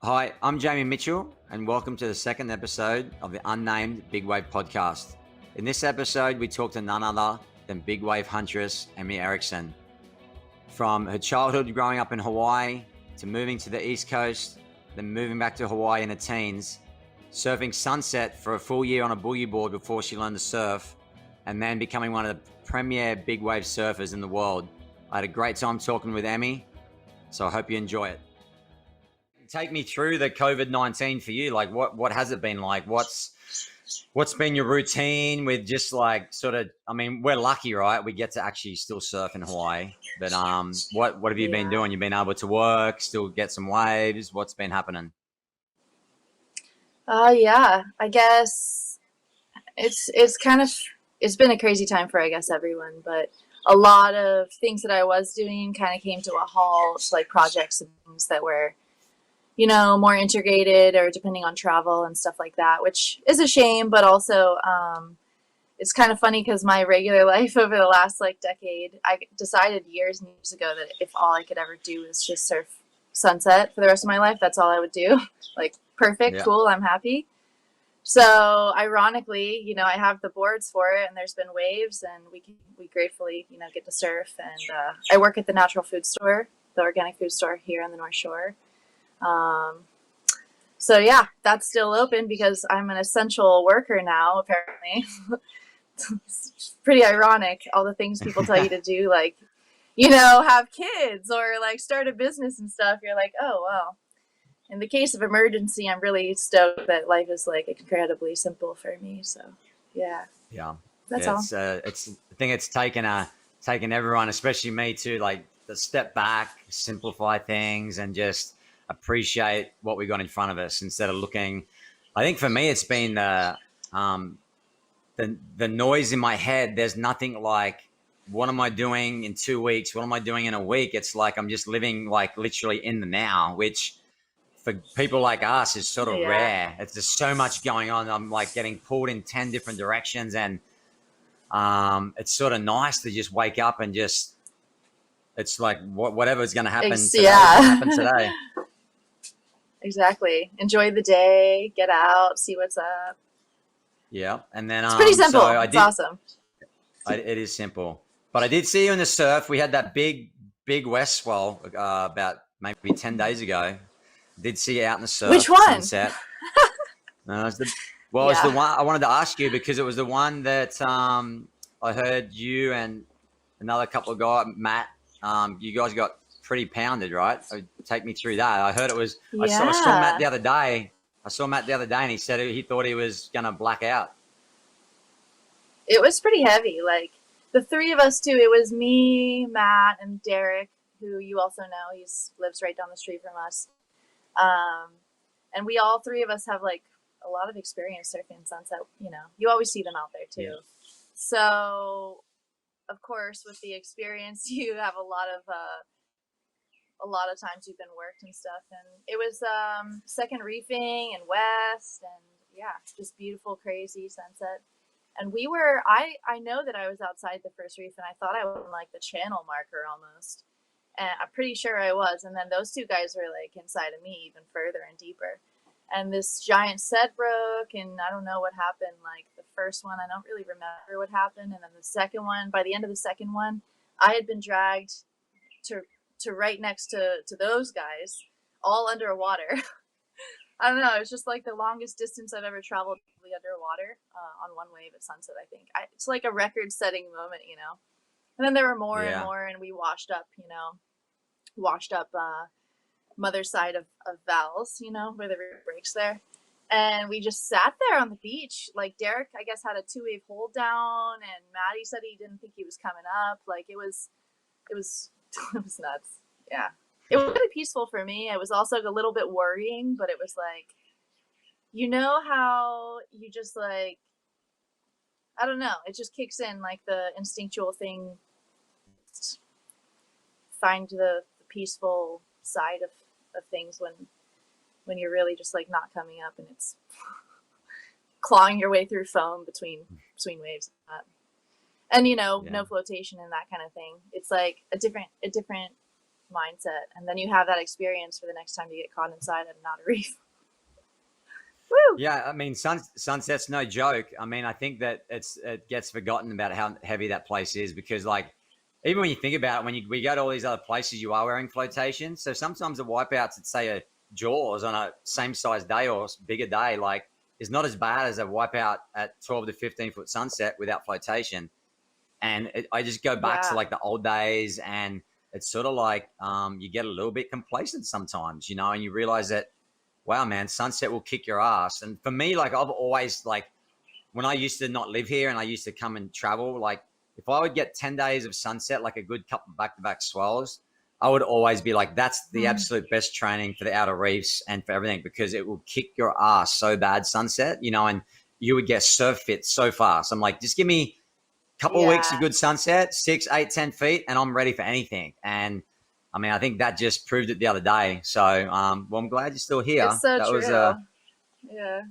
Hi, I'm Jamie Mitchell, and welcome to the second episode of the Unnamed Big Wave podcast. In this episode, we talk to none other than big wave huntress Emi Erickson. From her childhood growing up in Hawaii to moving to the East Coast, then moving back to Hawaii in her teens, surfing Sunset for a full year on a boogie board before she learned to surf, and then becoming one of the premier big wave surfers in the world. I had a great time talking with Emi, so I hope you enjoy it. Take me through the COVID-19 for you. Like, what has it been like? What's been your routine with just like sort of? I mean, we're lucky, right? We get to actually still surf in Hawaii. But what have you been Yeah. doing? You've been able to work, still get some waves. What's been happening? Yeah. I guess it's been a crazy time for everyone, but a lot of things that I was doing kind of came to a halt, like projects and things that were, more integrated or depending on travel and stuff like that, which is a shame, but also it's kind of funny because my regular life over the last like decade, I decided years and years ago that if all I could ever do was just surf sunset for the rest of my life, that's all I would do. Like perfect, Yeah, cool, I'm happy. So ironically, I have the boards for it, and there's been waves, and we gratefully, get to surf. And I work at the natural food store, the organic food store here on the North Shore. Um, so yeah, that's still open because I'm an essential worker now. Apparently, it's pretty ironic. All the things people tell you to do, like have kids or like start a business and stuff. You're like, oh well. In the case of emergency, I'm really stoked that life is like incredibly simple for me. So, yeah, yeah, that's yeah. all. It's. I think it's taken everyone, especially me too, like to step back, simplify things, and just appreciate what we got in front of us instead of looking. I think for me, it's been um, the noise in my head. There's nothing like, what am I doing in 2 weeks? What am I doing in a week? It's like I'm just living like literally in the now, which for people like us is sort of Yeah, rare. It's just so much going on. I'm like getting pulled in 10 different directions, and it's sort of nice to just wake up and just, it's like whatever's going to happen today is going to happen yeah, today. exactly. Enjoy the day, get out, see what's up. Yeah. And then, It's pretty so simple. It's awesome. it is simple, but I did see you in the surf. We had that big west swell about maybe 10 days ago. Did see you out in the Which surf, one? sunset. No, it's the Yeah. one I wanted to ask you because it was the one that I heard you and another couple of guys, Matt. You guys got pretty pounded, right? Take me through that. I heard it was. I saw Matt Yeah. the other day. I saw Matt the other day, and he said he thought he was gonna black out. It was pretty heavy. Like the three of us too. It was me, Matt, and Derek, who you also know. He's lives right down the street from us. Um, and we all three of us have like a lot of experience surfing sunset. You always see them out there Yeah, too. So of course, with the experience, you have a lot of times you've been worked and stuff. And it was second reefing and west, and yeah, just beautiful, crazy sunset. And I know that I was outside the first reef, and I thought I was on like the channel marker almost, and I'm pretty sure I was. And then those two guys were like inside of me even further and deeper. And this giant set broke, and I don't know what happened. Like the first one, I don't really remember what happened, and then the second one. By the end of the second one, I had been dragged to right next to those guys, all underwater. I don't know. It was just like the longest distance I've ever traveled underwater on one wave at sunset. I think it's like a record-setting moment. And then there were more and yeah, more, and we washed up mother side of Val's, where the river breaks there. And we just sat there on the beach. Like Derek, I guess, had a 2 wave hold down, and Maddie said he didn't think he was coming up. Like it was it was nuts. Yeah. It was really peaceful for me. It was also a little bit worrying, but it was like, how you just like, I don't know, it just kicks in like the instinctual thing, find the peaceful side of things when you're really just like not coming up and it's clawing your way through foam between waves. And yeah, no flotation and that kind of thing. It's like a different mindset, and then you have that experience for the next time you get caught inside at an outer reef. Woo! Yeah, I mean, Sunset's no joke. I mean, I think that it gets forgotten about how heavy that place is, because like even when you think about it, we go to all these other places, you are wearing flotation. So sometimes the wipeouts at say a Jaws on a same size day or bigger day, like is not as bad as a wipeout at 12 to 15 foot Sunset without flotation. And I just go back to Yeah. like the old days, and it's sort of like you get a little bit complacent sometimes, and you realize that, wow, man, Sunset will kick your ass. And for me, like I've always like when I used to not live here and I used to come and travel, like if I would get 10 days of Sunset, like a good couple back-to-back swells, I would always be like, that's the absolute best training for the outer reefs and for everything, because it will kick your ass so bad, Sunset, and you would get surf fit so fast. I'm like, just give me a couple of weeks of good Sunset, 6, 8, 10 feet, and I'm ready for anything. And I mean, I think that just proved it the other day. So, well, I'm glad you're still here. It's so that true. was Yeah.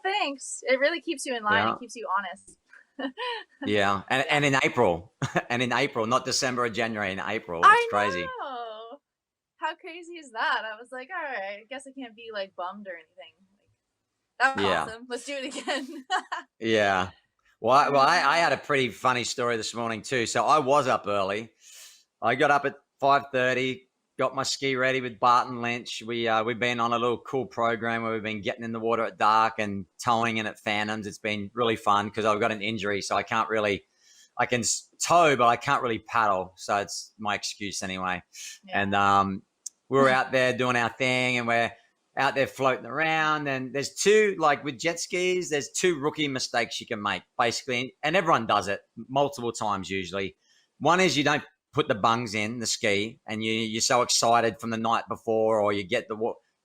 Thanks. It really keeps you in line. Yeah. It keeps you honest. Yeah, and in April, not December or January, in April. It's crazy. Know. How crazy is that? I was like, all right, I guess I can't be like bummed or anything. That was awesome. Let's do it again. Yeah. Well, I had a pretty funny story this morning too. So I was up early. I got up at 5:30. Got my ski ready with Barton Lynch. We've been on a little cool program where we've been getting in the water at dark and towing in at Phantoms. It's been really fun because I've got an injury, so I can tow, but I can't really paddle. So it's my excuse anyway. Yeah. And we were out there doing our thing, and we're out there floating around. And there's two, like with jet skis, there's two rookie mistakes you can make basically, and everyone does it multiple times usually. One is you don't put the bungs in the ski, and you're so excited from the night before, or you get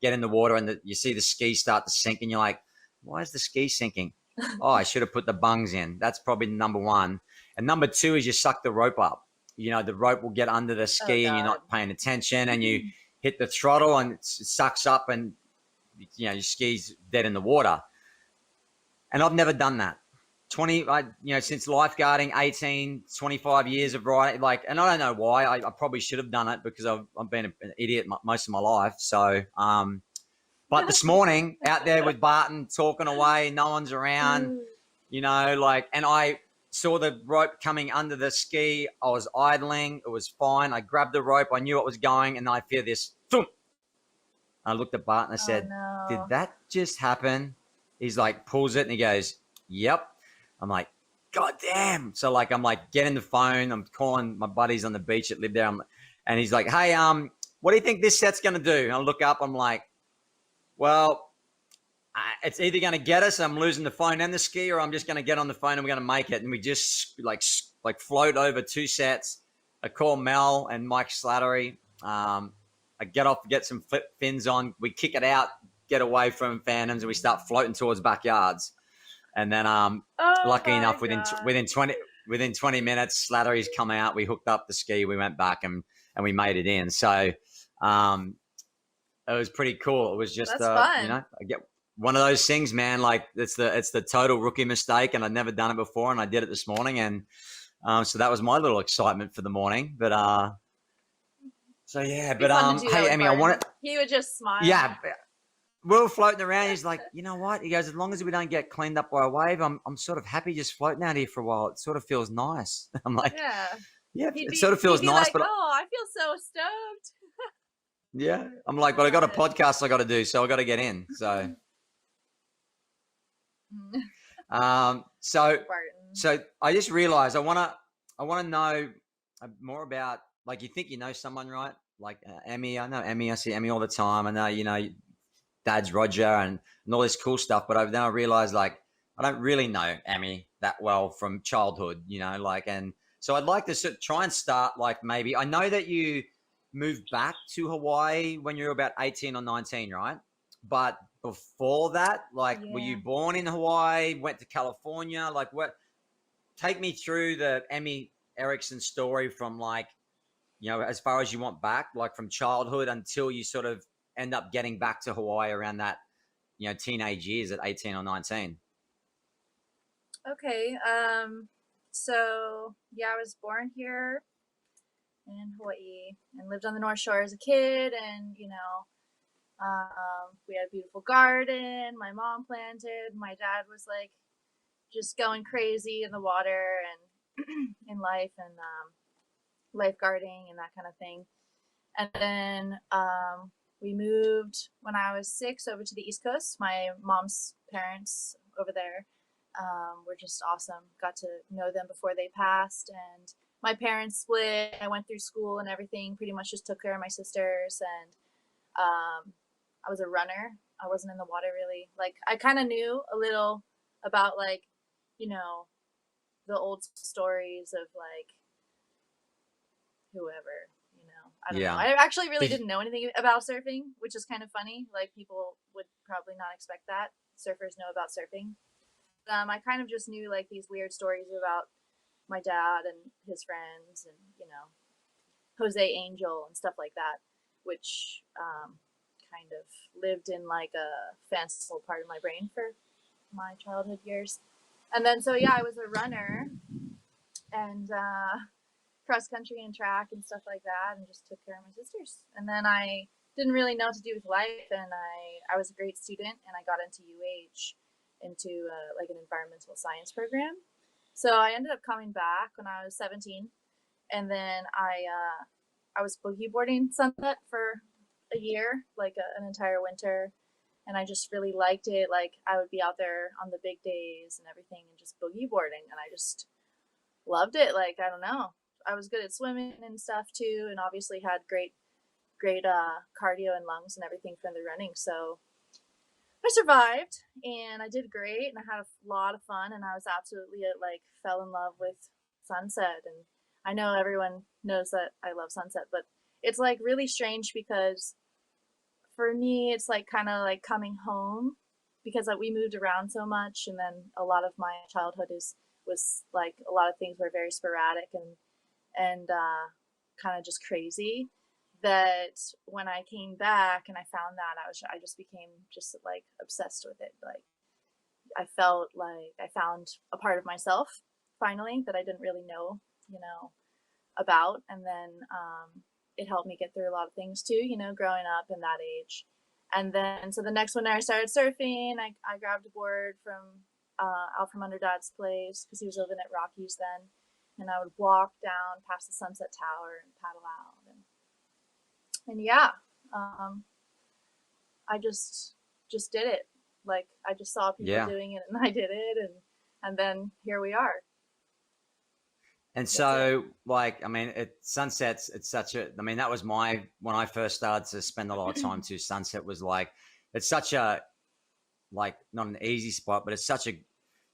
in the water and you see the ski start to sink, and you're like, why is the ski sinking? Oh, I should have put the bungs in. That's probably number one. And number two is you suck the rope up. The rope will get under the ski and you're not paying attention, and you hit the throttle and it sucks up, and your ski's dead in the water. And I've never done that. Since lifeguarding, 18, 25 years of riding, and I don't know why. I probably should have done it because I've been an idiot most of my life. So, but this morning out there with Barton talking away, no one's around, and I saw the rope coming under the ski. I was idling. It was fine. I grabbed the rope. I knew it was going, and I feel this thump. I looked at Barton. I said, did that just happen? He's like, pulls it, and he goes, yep. I'm like, God damn. So I'm getting the phone. I'm calling my buddies on the beach that live there. And he's like, hey, what do you think this set's going to do? And I look up, I'm like, well, it's either going to get us, I'm losing the phone and the ski, or I'm just going to get on the phone and we're going to make it. And we just like float over 2 sets. I call Mel and Mike Slattery. I get off, get some flip fins on. We kick it out, get away from Phantoms, and we start floating towards backyards. And then, lucky enough, within 20 minutes, Slattery's come out. We hooked up the ski. We went back and we made it in. So, it was pretty cool. It was just, I get one of those things, man. Like it's the total rookie mistake, and I'd never done it before, and I did it this morning, and so that was my little excitement for the morning. But so yeah. But hey, Emi, I want it. He would just smile. Yeah. We were floating around. He's like, you know what? He goes, as long as we don't get cleaned up by a wave, I'm sort of happy just floating out here for a while. It sort of feels nice. I'm like, yeah, it sort of feels nice. But I feel so stoked. Yeah, I'm like, but I got a podcast I got to do, so I got to get in. So, so I just realized I want to know more about, like, you think you know someone, right? Like Emi. I know Emi. I see Emi all the time. I know, Dad's Roger and all this cool stuff. But then I realized, like, I don't really know Emi that well from childhood, and so I'd like to try and start, like, maybe, I know that you moved back to Hawaii when you were about 18 or 19, right? But before that, like, were you born in Hawaii, went to California? Like, take me through the Emi Erickson story from, like, as far as you want back, like from childhood until you sort of end up getting back to Hawaii around that, teenage years at 18 or 19. Okay. So yeah, I was born here. in Hawaii, and lived on the North Shore as a kid. And we had a beautiful garden. My mom planted. My dad was like just going crazy in the water and in life, and lifeguarding and that kind of thing. And then we moved when I was 6 over to the East Coast. My mom's parents over there were just awesome. Got to know them before they passed, and my parents split. I went through school and everything, pretty much just took care of my sisters. And I was a runner. I wasn't in the water really. Like, I kind of knew a little about, like, the old stories of like whoever, I don't know. I actually really didn't know anything about surfing, which is kind of funny. Like, people would probably not expect that surfers know about surfing. I kind of just knew like these weird stories about my dad and his friends, and Jose Angel and stuff like that, which kind of lived in like a fanciful part of my brain for my childhood years. And then so I was a runner, and cross country and track and stuff like that, and just took care of my sisters. And then I didn't really know what to do with life, and I was a great student, and I got into UH, into like an environmental science program. So I ended up coming back when I was 17, and then I was boogie boarding Sunset for a year, like an entire winter, and I just really liked it. Like, I would be out there on the big days and everything, and just boogie boarding, and I just loved it. Like, I don't know, I was good at swimming and stuff too, and obviously had great cardio and lungs and everything from the running. So I survived, and I did great, and I had a lot of fun, and I was absolutely like fell in love with Sunset. And I know everyone knows that I love Sunset, but it's like really strange because for me it's like kind of like coming home, because like we moved around so much, and then a lot of my childhood was like a lot of things were very sporadic and kind of just crazy, that when I came back and I found that, I just became just like obsessed with it. Like, I felt like I found a part of myself finally that I didn't really know, about. And then it helped me get through a lot of things too, growing up in that age. And then so the next winter I started surfing. I grabbed a board from out from under Dad's place, because he was living at Rockies then, and I would walk down past the Sunset Tower and paddle out, and I just did it. Like, I just saw people doing it, and I did it, and then here we are. And so, like, I mean, Sunset's, it's such a, I mean, that was when I first started to spend a lot of time to Sunset, was like, it's such a, like, not an easy spot, but it's such a,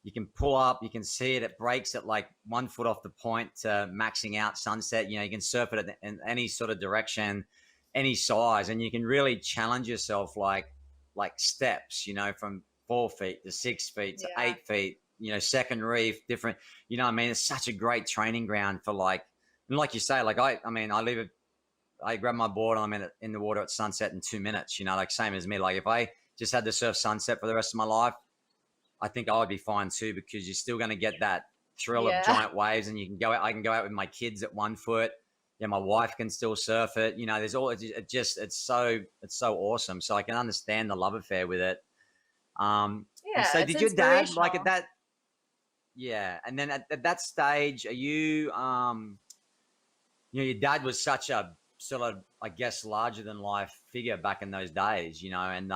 you can pull up, you can see it, it breaks at like 1 foot off the point to maxing out Sunset. You can surf it in any sort of direction, any size, and you can really challenge yourself, like steps, from 4 feet to 6 feet to 8 feet, second reef, different, what I mean? It's such a great training ground for like, and like you say, like I grab my board and I'm in the water at Sunset in 2 minutes, like same as me. Like, if I just had to surf Sunset for the rest of my life, I think I would be fine too, because you're still going to get that thrill of giant waves, and I can go out with my kids at 1 foot. My wife can still surf it. There's all, it's so awesome. So I can understand the love affair with it. And so did your dad, like, at that? Yeah. And then at that stage, are you, your dad was such a sort of, I guess, larger than life figure back in those days, and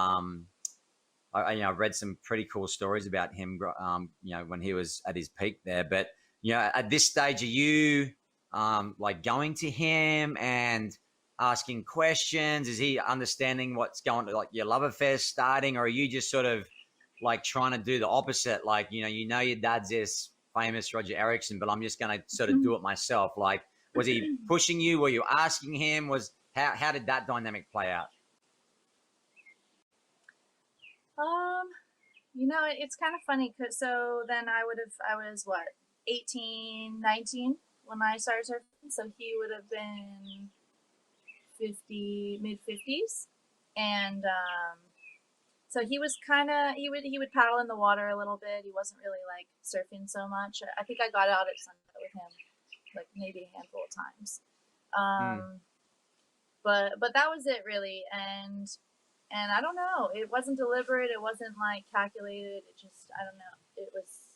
I read some pretty cool stories about him, when he was at his peak there. But, at this stage, are you like going to him and asking questions? Is he understanding what's going on, like your love affair starting, or are you just sort of like trying to do the opposite? Like, your dad's this famous Roger Erickson, but I'm just going to sort of do it myself. Like, was he pushing you? Were you asking him? How did that dynamic play out? It's kind of funny, because so then I was what, 18, 19 when I started surfing. So he would have been 50, mid 50s. And so he was kind of, he would paddle in the water a little bit. He wasn't really like surfing so much. I think I got out at Sunset with him like maybe a handful of times. Mm. But that was it really. And I don't know, it wasn't deliberate, it wasn't like calculated, it just, I don't know, it was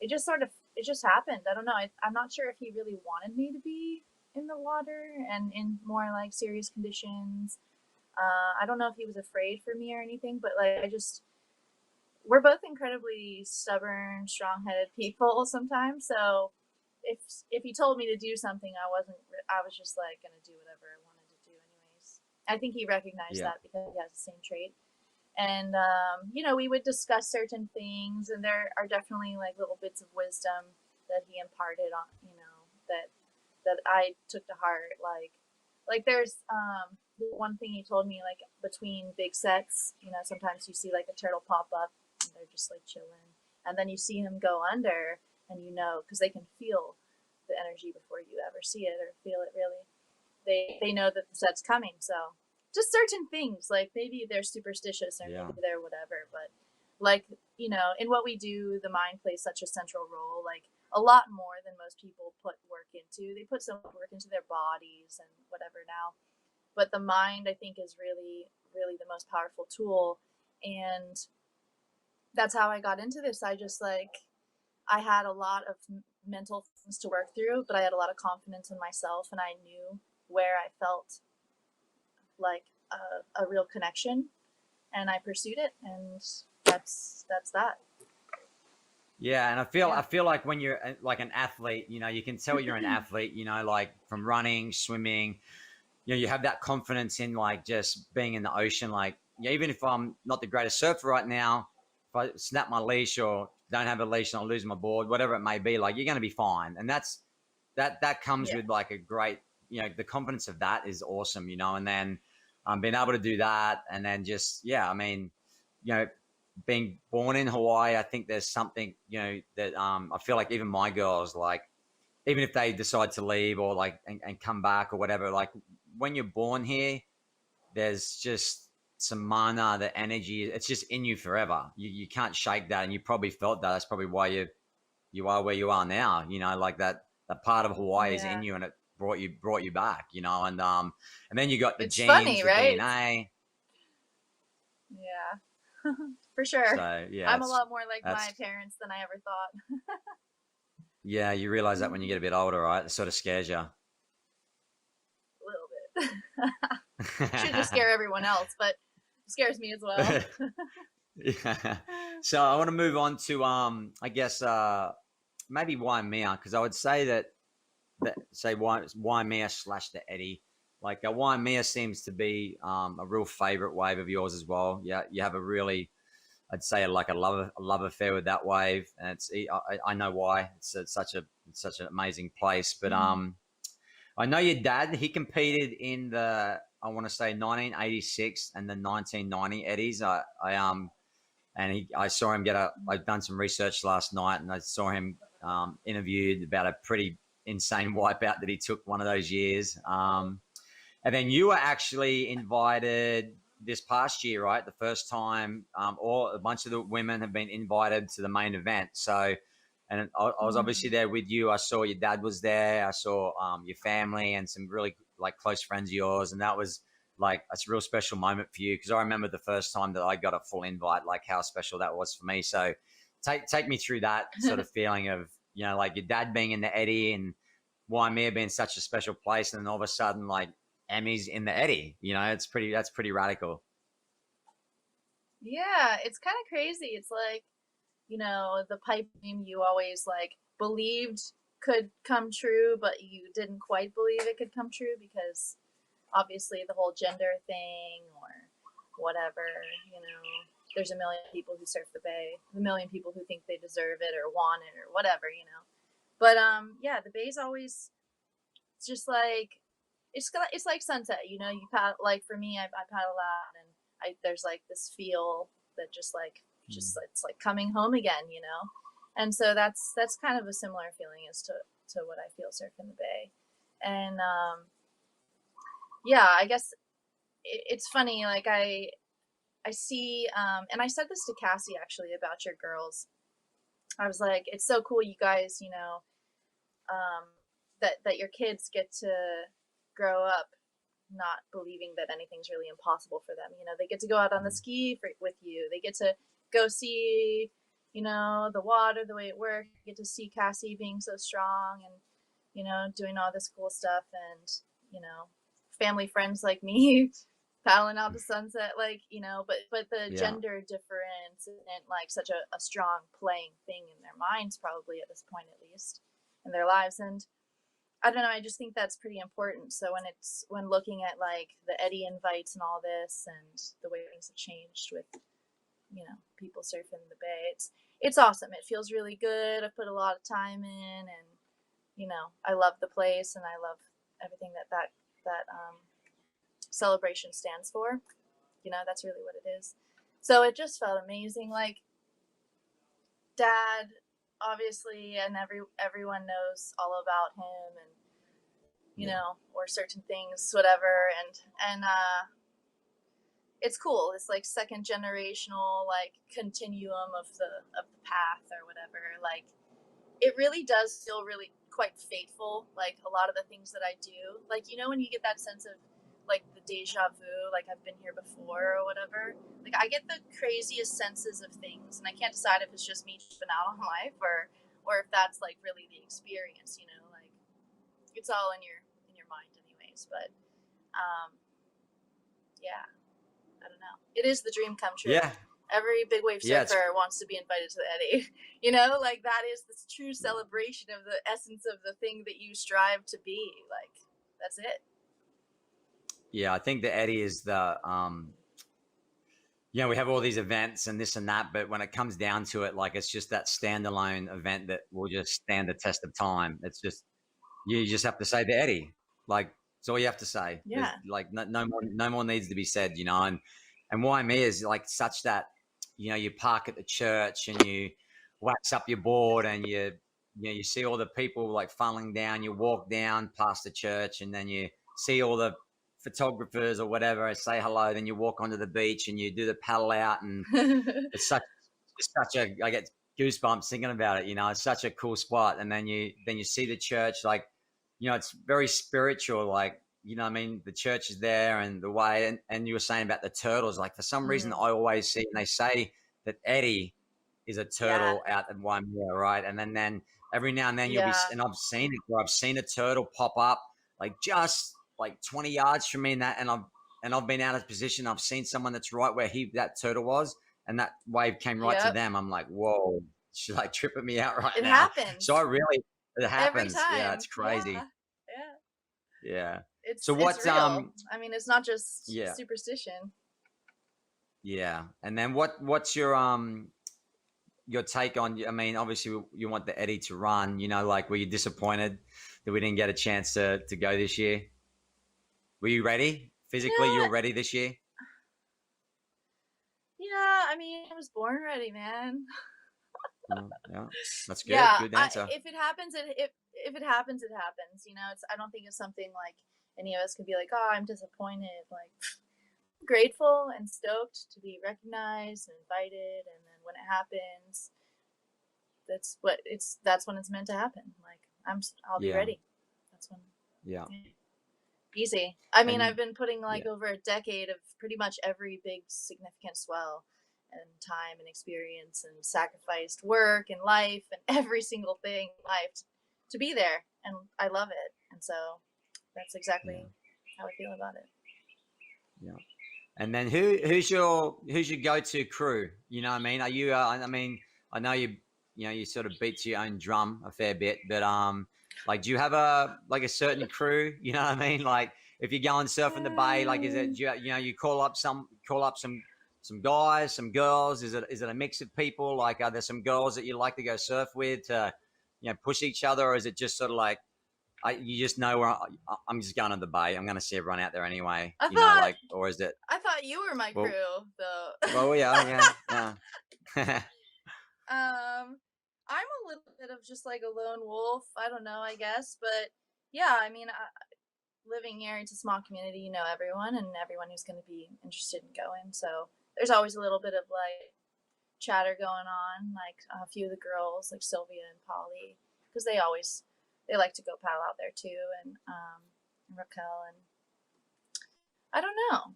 it just sort of, it just happened. I don't know. I'm not sure if he really wanted me to be in the water and in more like serious conditions. I don't know if he was afraid for me or anything, but like we're both incredibly stubborn, strong-headed people sometimes. So if he told me to do something, I was just like gonna do whatever I wanted to do anyways. I think he recognized Yeah. that because he has the same trait. And we would discuss certain things, and there are definitely like little bits of wisdom that he imparted on, that I took to heart. Like there's one thing he told me, like between big sets, sometimes you see like a turtle pop up and they're just like chilling, and then you see him go under, and because they can feel the energy before you ever see it or feel it really. They know that the set's coming, so just certain things, like maybe they're superstitious or Yeah. maybe they're whatever, but like, in what we do, the mind plays such a central role, like a lot more than most people put work into. They put so much work into their bodies and whatever now, but the mind, I think, is really really the most powerful tool. And that's how I got into this. I had a lot of mental things to work through, but I had a lot of confidence in myself, and I knew where I felt like a real connection, and I pursued it, and that's that. Yeah, and Yeah. I feel like when you're like an athlete, you can tell you're an athlete, like from running, swimming, you have that confidence in like just being in the ocean. Like, even if I'm not the greatest surfer right now, if I snap my leash or don't have a leash and I lose my board, whatever it may be, like you're going to be fine. And that comes Yeah. with like a great, the confidence of that is awesome, and then being able to do that, and then just, yeah, I mean, you know, being born in Hawaii, I think there's something, that I feel like even my girls, like, even if they decide to leave or like and come back or whatever, like when you're born here, there's just some mana, the energy, it's just in you forever. You can't shake that, and you probably felt that. That's probably why you are where you are now. Like that part of Hawaii is Yeah. in you, and it brought you back. And then you got the It's genes, funny, the right? DNA. Yeah. For sure. So yeah, I'm a lot more like my that's parents than I ever thought. yeah. You realize that when you get a bit older, right? It sort of scares you. A little bit. Should just scare everyone else, but it scares me as well. Yeah. So I want to move on to I guess maybe Waimea, because I would say that say Waimea slash the Eddie. Like Waimea seems to be a real favorite wave of yours as well. Yeah, you have a really, I'd say, like a love affair with that wave, and I know why. It's such an amazing place. But Mm-hmm. I know your dad. He competed in the, I want to say, 1986 and the 1990 Eddies. I saw him I've done some research last night, and I saw him interviewed about a pretty insane wipeout that he took one of those years. And then you were actually invited this past year, right? The first time, or a bunch of the women have been invited to the main event. So, and I was obviously there with you. I saw your dad was there. I saw your family and some really like close friends of yours, and that was like it's a real special moment for you, because I remember the first time that I got a full invite, like how special that was for me. So, take me through that sort of feeling of like your dad being in the Eddie and Waimea being such a special place, and then all of a sudden like Emi's in the Eddie. That's pretty radical. Yeah, it's kind of crazy. It's like, the pipe dream you always like believed could come true, but you didn't quite believe it could come true because obviously the whole gender thing or whatever, there's a million people who surf the bay, a million people who think they deserve it or want it or whatever. But yeah, the bay's always, it's just like, it's like sunset, you paddle, like for me, I paddle out, and there's like this feel that just it's like coming home again. And so that's kind of a similar feeling as to what I feel surfing the bay. And yeah, I guess it's funny, like I see, and I said this to Cassie actually about your girls. I was like, it's so cool, you guys, um that your kids get to grow up not believing that anything's really impossible for them. You know, they get to go out on the ski with you. They get to go see, you know, the water, the way it works. You get to see Cassie being so strong and, you know, doing all this cool stuff, and, you know, family friends like me paddling out to sunset, like, you know, but the gender difference isn't like such a strong playing thing in their minds, probably at this point, at least in their lives. And I don't know, I just think that's pretty important. So when looking at like the Eddie invites and all this and the way things have changed with, you know, people surfing in the Bay, it's awesome. It feels really good. I've put a lot of time in, and, you know, I love the place and I love everything that celebration stands for. You know, that's really what it is. So it just felt amazing. Like, Dad, obviously, and everyone knows all about him, and, you know, or certain things, whatever, and it's cool. It's like second generational, like, continuum of the path or whatever. Like, it really does feel really quite fateful, like a lot of the things that I do. Like, you know, when you get that sense of like the deja vu, like I've been here before or whatever. Like, I get the craziest senses of things, and I can't decide if it's just me tripping out on life or if that's like really the experience, you know. Like, it's all in your mind anyways. But yeah, I don't know. It is the dream come true. Yeah. Every big wave surfer wants to be invited to the Eddie. You know, like, that is the true celebration of the essence of the thing that you strive to be. Like, that's it. Yeah, I think the Eddie is the, you know, we have all these events and this and that, but when it comes down to it, like, it's just that standalone event that will just stand the test of time. It's just, you just have to say the Eddie. Like, it's all you have to say. Yeah. There's, like, no more needs to be said, you know. And Waimea is like such that, you know, you park at the church and you wax up your board and you see all the people like funneling down. You walk down past the church and then you see all the photographers or whatever, say hello, then you walk onto the beach and you do the paddle out, and it's such a, I get goosebumps thinking about it, you know. It's such a cool spot. And then you see the church, like, you know, it's very spiritual, like, you know what I mean? The church is there, and the way, and you were saying about the turtles, like, for some reason I always see, and they say that Eddie is a turtle out at Waimea, right? And then every now and then you'll be, and I've seen it where I've seen a turtle pop up, like, just like 20 yards from me, and I've been out of position. I've seen someone that's right where that turtle was, and that wave came right to them. I'm like, whoa, she's like tripping me out right now. It happens. So it happens. Every time. Yeah, it's crazy. Yeah. It's so what's real. I mean, it's not just superstition. Yeah. And then what's your take on, I mean, obviously you want the Eddie to run, you know, like, were you disappointed that we didn't get a chance to go this year? Were you ready? Physically, you were ready this year? Yeah, I mean, I was born ready, man. Yeah, that's good. Yeah, good answer. If it happens, if it happens, it happens. You know, I don't think it's something like any of us can be like, oh, I'm disappointed. Like, I'm grateful and stoked to be recognized and invited, and then when it happens, that's when it's meant to happen. Like, I'll be ready. That's when. Yeah. Easy. I mean, I've been putting like over a decade of pretty much every big significant swell and time and experience and sacrificed work and life and every single thing in life to be there, and I love it. And so that's exactly how I feel about it. Yeah. And then who's your go-to crew? You know what I mean? Are you I mean, I know you sort of beat to your own drum a fair bit, but like, do you have a certain crew? You know what I mean? Like, if you're going surfing the Bay, like, is it, you call up some guys, some girls? Is it a mix of people? Like, are there some girls that you like to go surf with to, you know, push each other, or is it just sort of like, you just know where I'm just going to the Bay, I'm going to see everyone out there anyway, or is it? I thought you were my crew, though. Well, yeah. I'm a little bit of just like a lone wolf. I don't know, I guess. But yeah, I mean, living here, it's a small community, you know everyone, and everyone who's going to be interested in going. So there's always a little bit of like chatter going on, like a few of the girls, like Sylvia and Polly, because they always they like to go paddle out there too, and Raquel, and I don't know.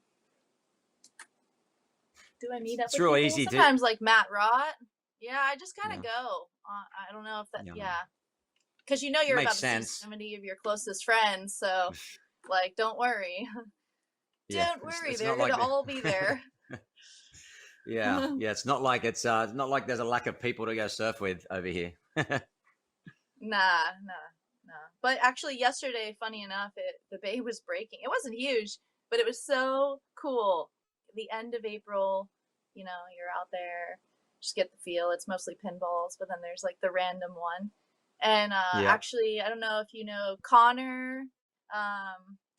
Do I meet up It's with real people? easy Sometimes to. like Matt Rott. Yeah, I just kind of Yeah. go. I don't know if that. Yeah. Yeah, because you know you're Makes about to see sense. 70 of your closest friends, so like, don't worry. Yeah, Don't worry, it's they're not gonna like all be there. yeah, yeah. It's not like it's not like there's a lack of people to go surf with over here. Nah, nah. But actually, yesterday, funny enough, the bay was breaking. It wasn't huge, but it was so cool. The end of April, you know, you're out there, just get the feel. It's mostly pinballs, but then there's like the random one. And Yeah. actually, I don't know if you know Connor,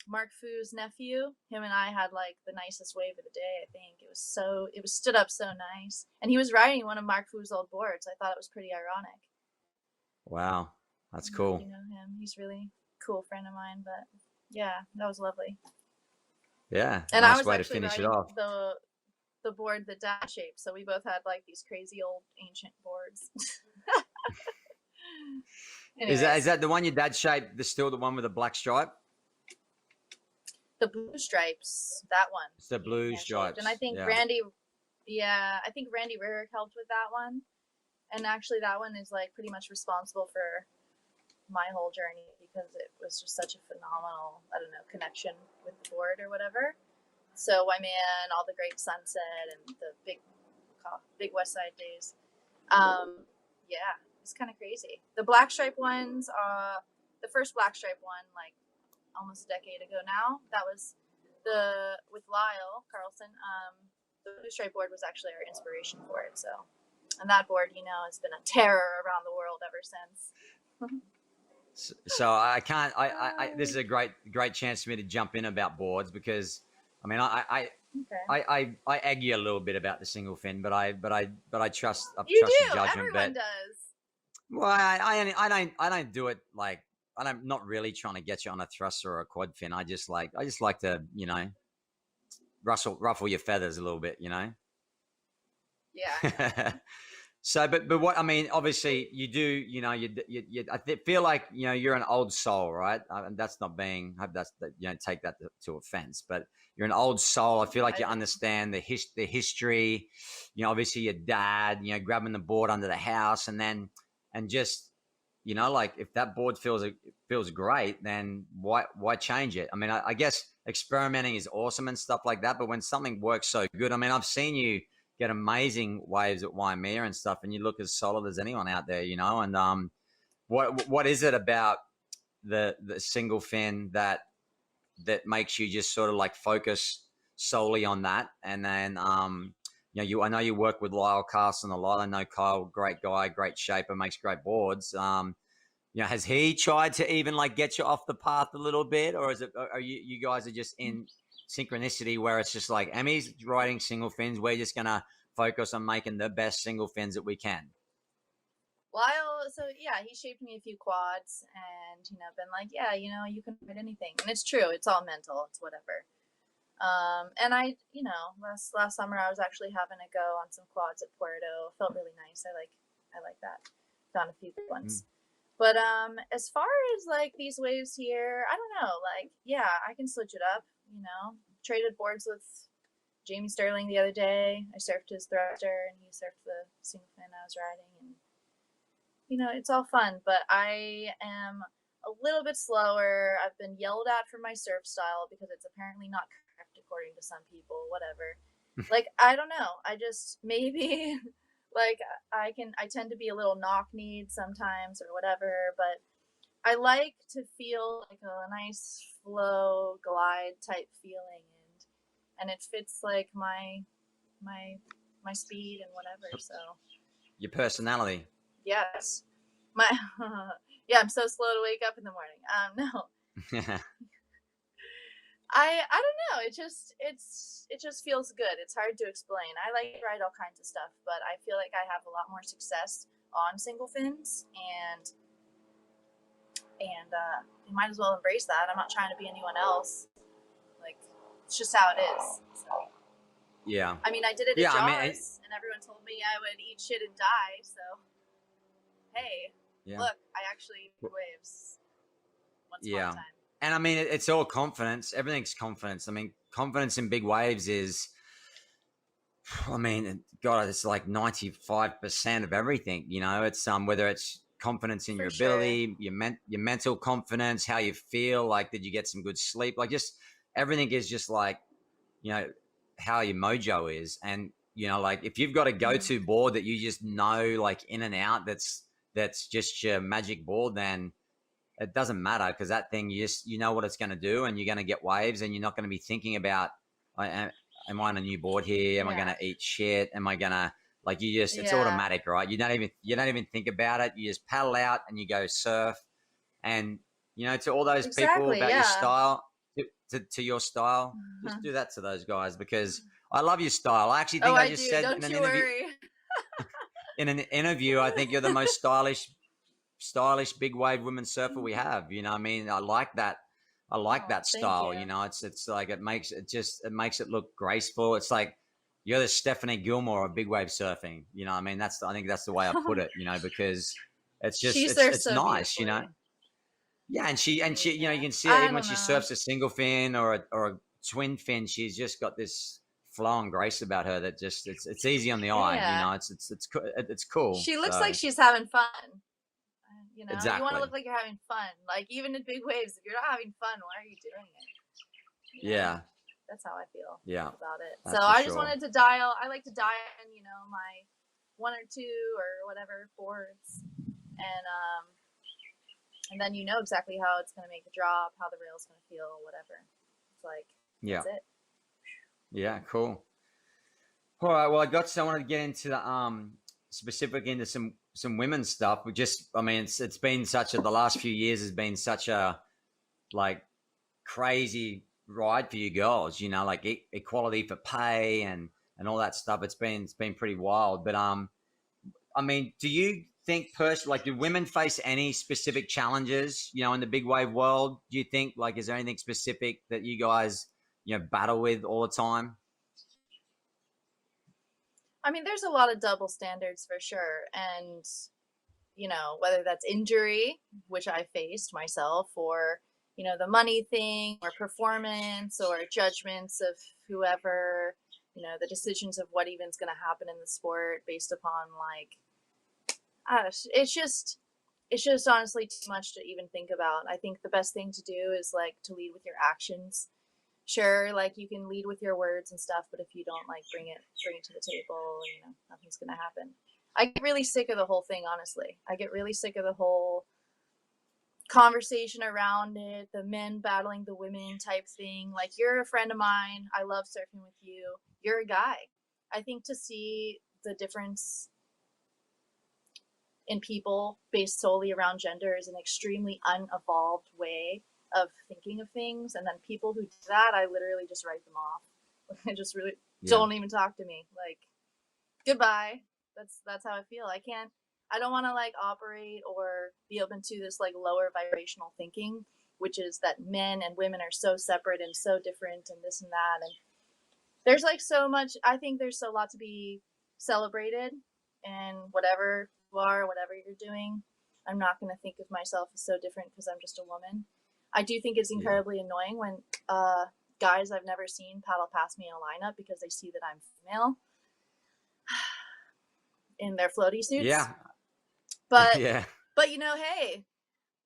Mark Fu's nephew. Him and I had like the nicest wave of the day. I think it was stood up so nice, and he was riding one of Mark Fu's old boards. I thought it was pretty ironic. Wow, that's I don't know if cool. you know him. He's a really cool friend of mine, but yeah, that was lovely. Yeah, And I nice was way to actually finish it riding off. the board that Dad shaped, so we both had like these crazy old ancient boards. Is Anyways, that the one your dad shaped? The still the one with the black stripe? the blue stripes, that one. It's the He blue hand shaped, and I stripes. think Yeah. Randy, yeah, I think Randy Rurick helped with that one. And actually, that one is like pretty much responsible for my whole journey because it was just such a phenomenal, I don't know, connection with the board or whatever. So Wyman, all the great sunset and the big West Side days. Yeah, it's kind of crazy. The black stripe ones, the first black stripe one, like almost a decade ago now, that was with Lyle Carlson. The blue stripe board was actually our inspiration for it. So, and that board, you know, has been a terror around the world ever since. So I can't. This is a great chance for me to jump in about boards because I mean Okay. I egg you a little bit about the single fin, but I trust You your do. judgment. Everyone But does. well, I don't do it like I'm not really trying to get you on a thruster or a quad fin. I just like to ruffle your feathers a little bit, Yeah. So, but what I mean, obviously, you do. Feel like you're an old soul, right? And that's not being. I hope that's that. You don't take that to offense, but you're an old soul. I feel like you understand the history. Obviously, your dad. Grabbing the board under the house, and just like if that board feels great, then why change it? I mean, I guess experimenting is awesome and stuff like that, but when something works so good, I mean, I've seen you get amazing waves at Waimea and stuff, and you look as solid as anyone out there, And what is it about the single fin that makes you just sort of like focus solely on that? And then I know you work with Lyle Carson a lot. I know Kyle, great guy, great shaper, makes great boards. Has he tried to even like get you off the path a little bit, or is it? Are you guys are just in synchronicity where it's just like Emi's riding single fins, we're just gonna focus on making the best single fins that we can? Lyle, so yeah, he shaped me a few quads and, been like, yeah, you can ride anything. And it's true. It's all mental. It's whatever. And I, last summer I was actually having a go on some quads at Puerto. It felt really nice. I like that. Found a few good ones. But as far as like these waves here, I don't know. Like, yeah, I can switch it up. Traded boards with Jamie Sterling the other day. I surfed his thruster and he surfed the single fin I was riding, and it's all fun. But I am a little bit slower. I've been yelled at for my surf style because it's apparently not correct according to some people. Whatever. Like, I don't know. I just maybe like I tend to be a little knock-kneed sometimes or whatever, but I like to feel like a nice flow glide type feeling, and it fits like my speed and whatever. So Your personality. yes, my yeah, I'm so slow to wake up in the morning. No, I don't know. It just feels good. It's hard to explain. I like to ride all kinds of stuff, but I feel like I have a lot more success on single fins, and you might as well embrace that. I'm not trying to be anyone else. Like, it's just how it is. So, yeah. I mean, I did it at Jaws, and everyone told me I would eat shit and die. So, hey, look, I actually made waves. once upon a Yeah. time. And I mean, it's all confidence. Everything's confidence. I mean, confidence in big waves is, I mean, God, it's like 95% of everything. You know, it's whether it's confidence in For your sure. ability, your mental confidence, how you feel. Like, did you get some good sleep? Like, just everything is just like, you know, how your mojo is. And you know, like if you've got a go-to board that you just know, like in and out, that's just your magic board, then it doesn't matter, because that thing, you know what it's going to do, and you're going to get waves, and you're not going to be thinking about, am I on a new board here? Am I going Yeah. to eat shit? Am I going to, like, you just, it's Yeah. automatic, right? You don't even think about it. You just paddle out and you go surf. And you know, to all those people Exactly. about your Yeah. style, to your style, just do that to those guys, because I love your style. I actually Oh, think I I just do. said in Don't an you interview, worry. I think you're the most stylish big wave women surfer we have. You know what I mean? I like that. I like Oh, that thank style. you. You know, it's like it makes it look graceful. It's like you're the Stephanie Gilmore of big wave surfing. You know what I mean? I think that's the way I put it, you know, because it's just She surfs it's so nice, you know. beautifully. Yeah, and she, you know, you Yeah. can see it I even when don't she know. surfs a single fin or a twin fin. She's just got this flow and grace about her that just it's easy on the eye. You Yeah. know, it's cool. She looks like So she's having fun. You know, you want to exactly. look like you're having fun. Like even in big waves, if you're not having fun, why are you doing it? You know, Yeah, that's how I feel yeah, about it. So that's for I just sure. wanted to dial. I like to dial in, you know, my one or two or whatever boards, and then you know exactly how it's going to make the drop, how the rail's going to feel, whatever. It's like Yeah, that's it. yeah, cool. All right. Well, I wanted to get into the specific into some women's stuff. We just, I mean, it's been such a the last few years has been such a like crazy ride for you girls. You know, like equality for pay and all that stuff. It's been pretty wild. But I mean, do you think personally, like, do women face any specific challenges? You know, in the big wave world, do you think like is there anything specific that you guys battle with all the time? I mean, there's a lot of double standards for sure, and you know, whether that's injury, which I faced myself, or, you know, the money thing, or performance, or judgments of whoever, you know, the decisions of what even's going to happen in the sport based upon, like, it's just honestly too much to even think about. I think the best thing to do is, like, to lead with your actions. Sure, like, you can lead with your words and stuff, but if you don't, like, bring it to the table, you know, nothing's going to happen. I get really sick of the whole thing, honestly. I get really sick of the whole conversation around it, the men battling the women type thing. Like, you're a friend of mine. I love surfing with you. You're a guy. I think to see the difference in people based solely around gender is an extremely unevolved way of thinking of things. And then people who do that, I literally just write them off. I just really Yeah, don't even talk to me. Like, goodbye. That's how I feel. I don't want to like operate or be open to this like lower vibrational thinking, which is that men and women are so separate and so different and this and that. And there's like so much, I think there's so lot to be celebrated in whatever you are, whatever you're doing. I'm not going to think of myself as so different because I'm just a woman. I do think it's yeah, incredibly annoying when guys I've never seen paddle past me in a lineup because they see that I'm female in their floaty suits. yeah, But yeah, you know, hey,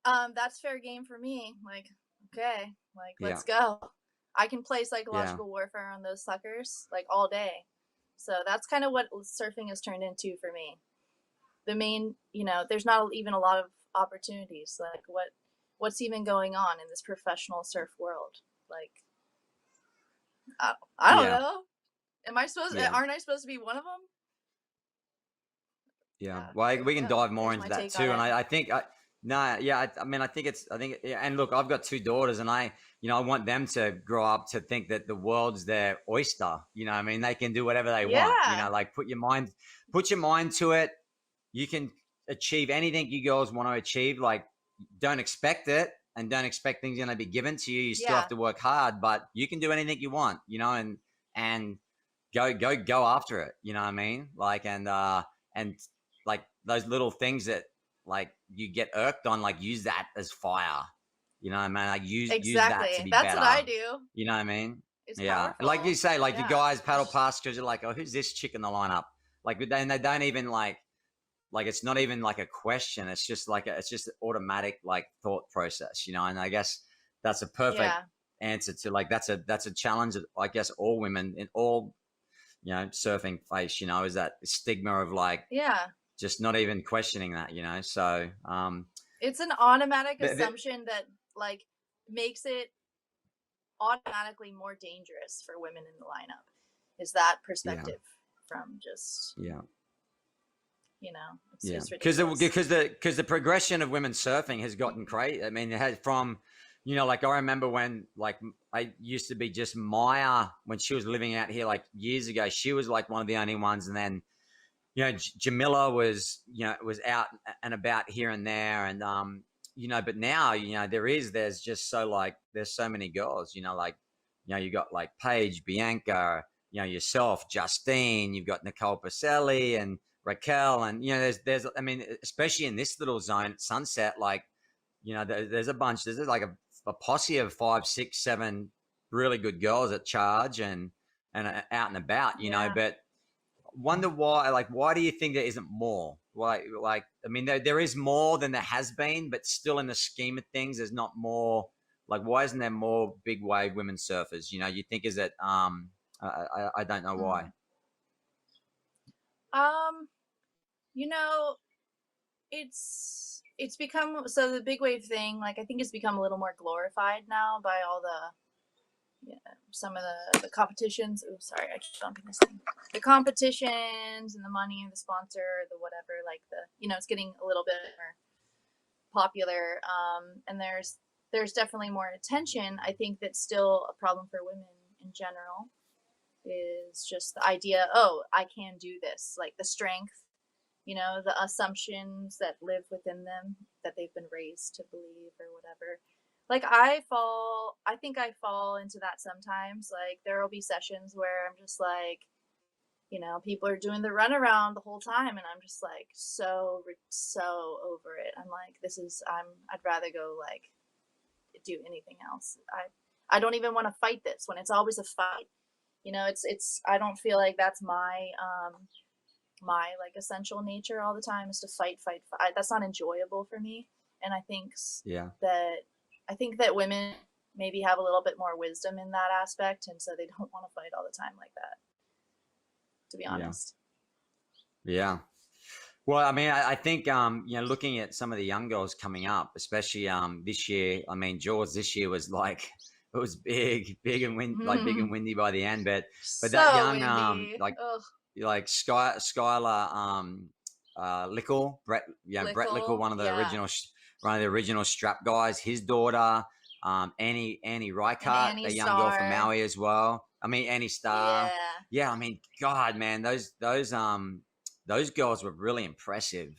that's fair game for me. Like, okay, like yeah, let's go. I can play yeah, psychological warfare on those suckers like all day. So that's kind of what surfing has turned into for me. The main, you know, there's not even a lot of opportunities. Like what's even going on in this professional surf world? Like, I don't yeah, know. Am I supposed? yeah, Aren't I supposed to be one of them? yeah. Yeah, Well, there you we can go. dive more There's into my that take on too. And it. I think, no, yeah, I mean, yeah, and look, I've got two daughters, and I want them to grow up to think that the world's their oyster. You know, what I mean, they can do whatever they want. You Yeah, know, like put your mind to it. You can achieve anything you girls want to achieve. Like, don't expect it, and don't expect things going to be given to you. You still have yeah, to work hard, but you can do anything you want. You know, and go after it. You know what I mean? Like, and like those little things that like you get irked on, like use that as fire. You know what I mean? Like use that to Exactly. be That's what I better. do. You know what I mean? It's Yeah. And like you powerful. say, like the Yeah. guys paddle past because you're like, oh, who's this chick in the lineup? Like, but then they don't even like it's not even like a question. It's just like it's just automatic like thought process, you know. And I guess that's a perfect Yeah. answer to like that's a challenge that I guess all women in all surfing face, is that stigma of like Yeah. just not even questioning that, So It's an automatic th- th- assumption that like makes it automatically more dangerous for women in the lineup. Is that yeah, perspective from just yeah. it's Yeah, just because ridiculous. the progression of women surfing has gotten crazy. I mean, it had from, like I remember when like I used to be just Maya when she was living out here like years ago. She was like one of the only ones, and then Jamila was was out and about here and there, and but now there's just so like there's so many girls, like you got like Paige, Bianca, yourself, Justine, you've got Nicole Pacelli and Raquel, and there's I mean especially in this little zone at Sunset, like there's a bunch, there's like a posse of 5, 6, 7 really good girls at charge and out and about, but wonder why do you think there isn't more? Like I mean there is more than there has been, but still in the scheme of things there's not more. Like why isn't there more big wave women surfers? You think is it I don't know why. Um, you know, it's become so the big wave thing, like I think it's become a little more glorified now by all the some of the competitions. Oh, sorry, I keep bumping this thing. The competitions and the money and the sponsor, the whatever, like it's getting a little bit more popular. And there's definitely more attention. I think that's still a problem for women in general. Is just the idea, oh, I can do this, like the strength, the assumptions that live within them that they've been raised to believe or whatever. Like I think I fall into that sometimes. Like there will be sessions where I'm just like, people are doing the runaround the whole time and I'm just like so over it. I'm like, I'd rather go like do anything else. I don't even want to fight this when it's always a fight. It's I don't feel like that's my my like essential nature all the time is to fight. That's not enjoyable for me. And Yeah. I think that women maybe have a little bit more wisdom in that aspect, and so they don't want to fight all the time like that, to be honest. Yeah. Well, I mean, I think looking at some of the young girls coming up, especially this year. I mean, Jaws this year was like it was big and big and windy by the end, but So that young windy. like Skylar Lickle, Brett Lickle, one of the original strap guys, his daughter, Annie Reichardt, a young girl from Maui as well. I mean, Annie Starr. Yeah, I mean, God, man, those girls were really impressive.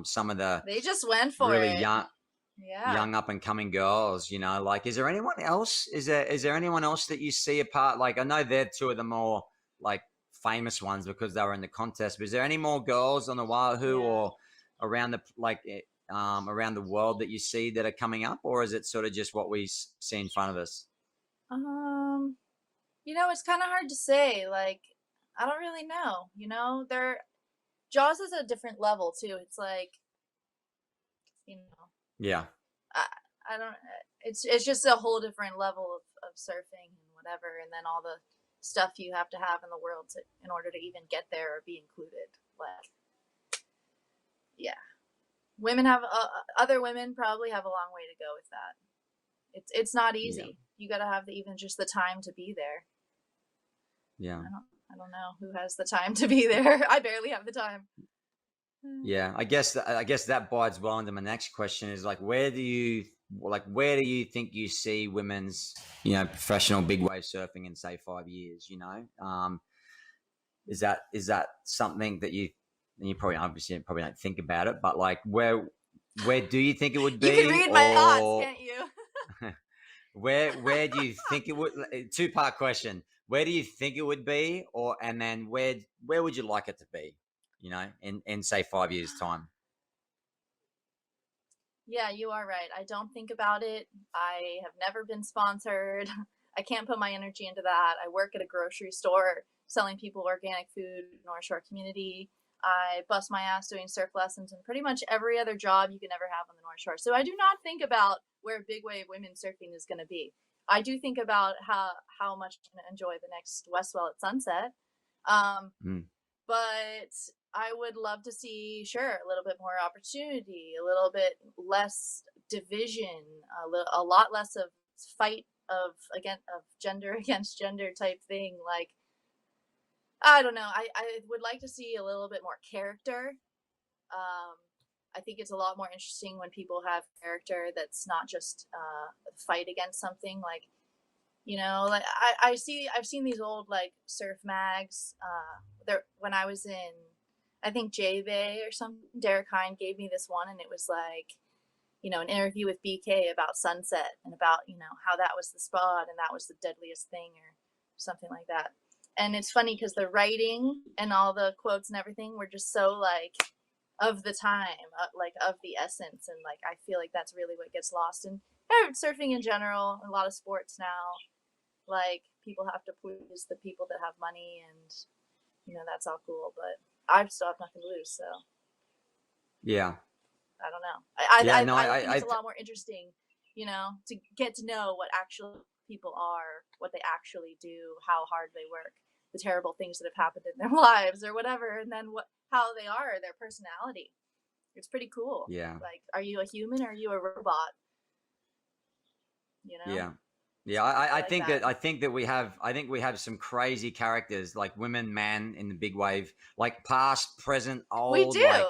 Some of the they just went for really it. young up and coming girls. Like, is there anyone else? Is there anyone else that you see apart? Like, I know they're two of the more like famous ones because they were in the contest. But is there any more girls on the Wahoo or around around the world that you see that are coming up, or is it sort of just what we see in front of us? It's kind of hard to say. Like, I don't really know. Jaws is a different level too. It's like, Yeah. I don't. It's just a whole different level of surfing and whatever, and then all the stuff you have to have in the world in order to even get there or be included. Like, yeah, women have other women probably have a long way to go with that. It's not easy. Yeah. You got to have even just the time to be there. Yeah. I don't know who has the time to be there. I barely have the time. Yeah, I guess that bides well into my next question is like where do you think you see women's professional big wave surfing in say 5 years? Is that something that you probably obviously don't think about it, but like where do you think it would be? You can read my thoughts, can't you? where do you think it would? Two-part question. Where do you think it would be, and then where would you like it to be? In say 5 years' time. Yeah, you are right. I don't think about it. I have never been sponsored. I can't put my energy into that. I work at a grocery store selling people organic food in North Shore community. I bust my ass doing surf lessons and pretty much every other job you can ever have on the North Shore. So I do not think about where big wave women surfing is going to be. I do think about how much I'm going to enjoy the next Westwell at sunset. Um, Mm. but I would love to see, sure, a little bit more opportunity, a little bit less division, a lot less of fight of gender against gender type thing. Like, I don't know. I would like to see a little bit more character. Um, I think it's a lot more interesting when people have character that's not just fight against something. Like, like I've seen these old like surf mags. There when I was in, I think J Bay or something. Derek Hine gave me this one, and it was like, an interview with BK about sunset and about how that was the spot and that was the deadliest thing or something like that. And it's funny because the writing and all the quotes and everything were just so like of the time, like of the essence, and like I feel like that's really what gets lost in surfing in general. A lot of sports now, like people have to please the people that have money, and that's all cool, but I still have nothing to lose, so Yeah. I don't know. Yeah. No, I think it's a lot more interesting, to get to know what actual people are, what they actually do, how hard they work, the terrible things that have happened in their lives or whatever, and then how they are, their personality. It's pretty cool. yeah. Like, are you a human or are you a robot? Yeah. Yeah, I I like think that. that I think we have some crazy characters like women, man in the big wave, like past, present, We old, do.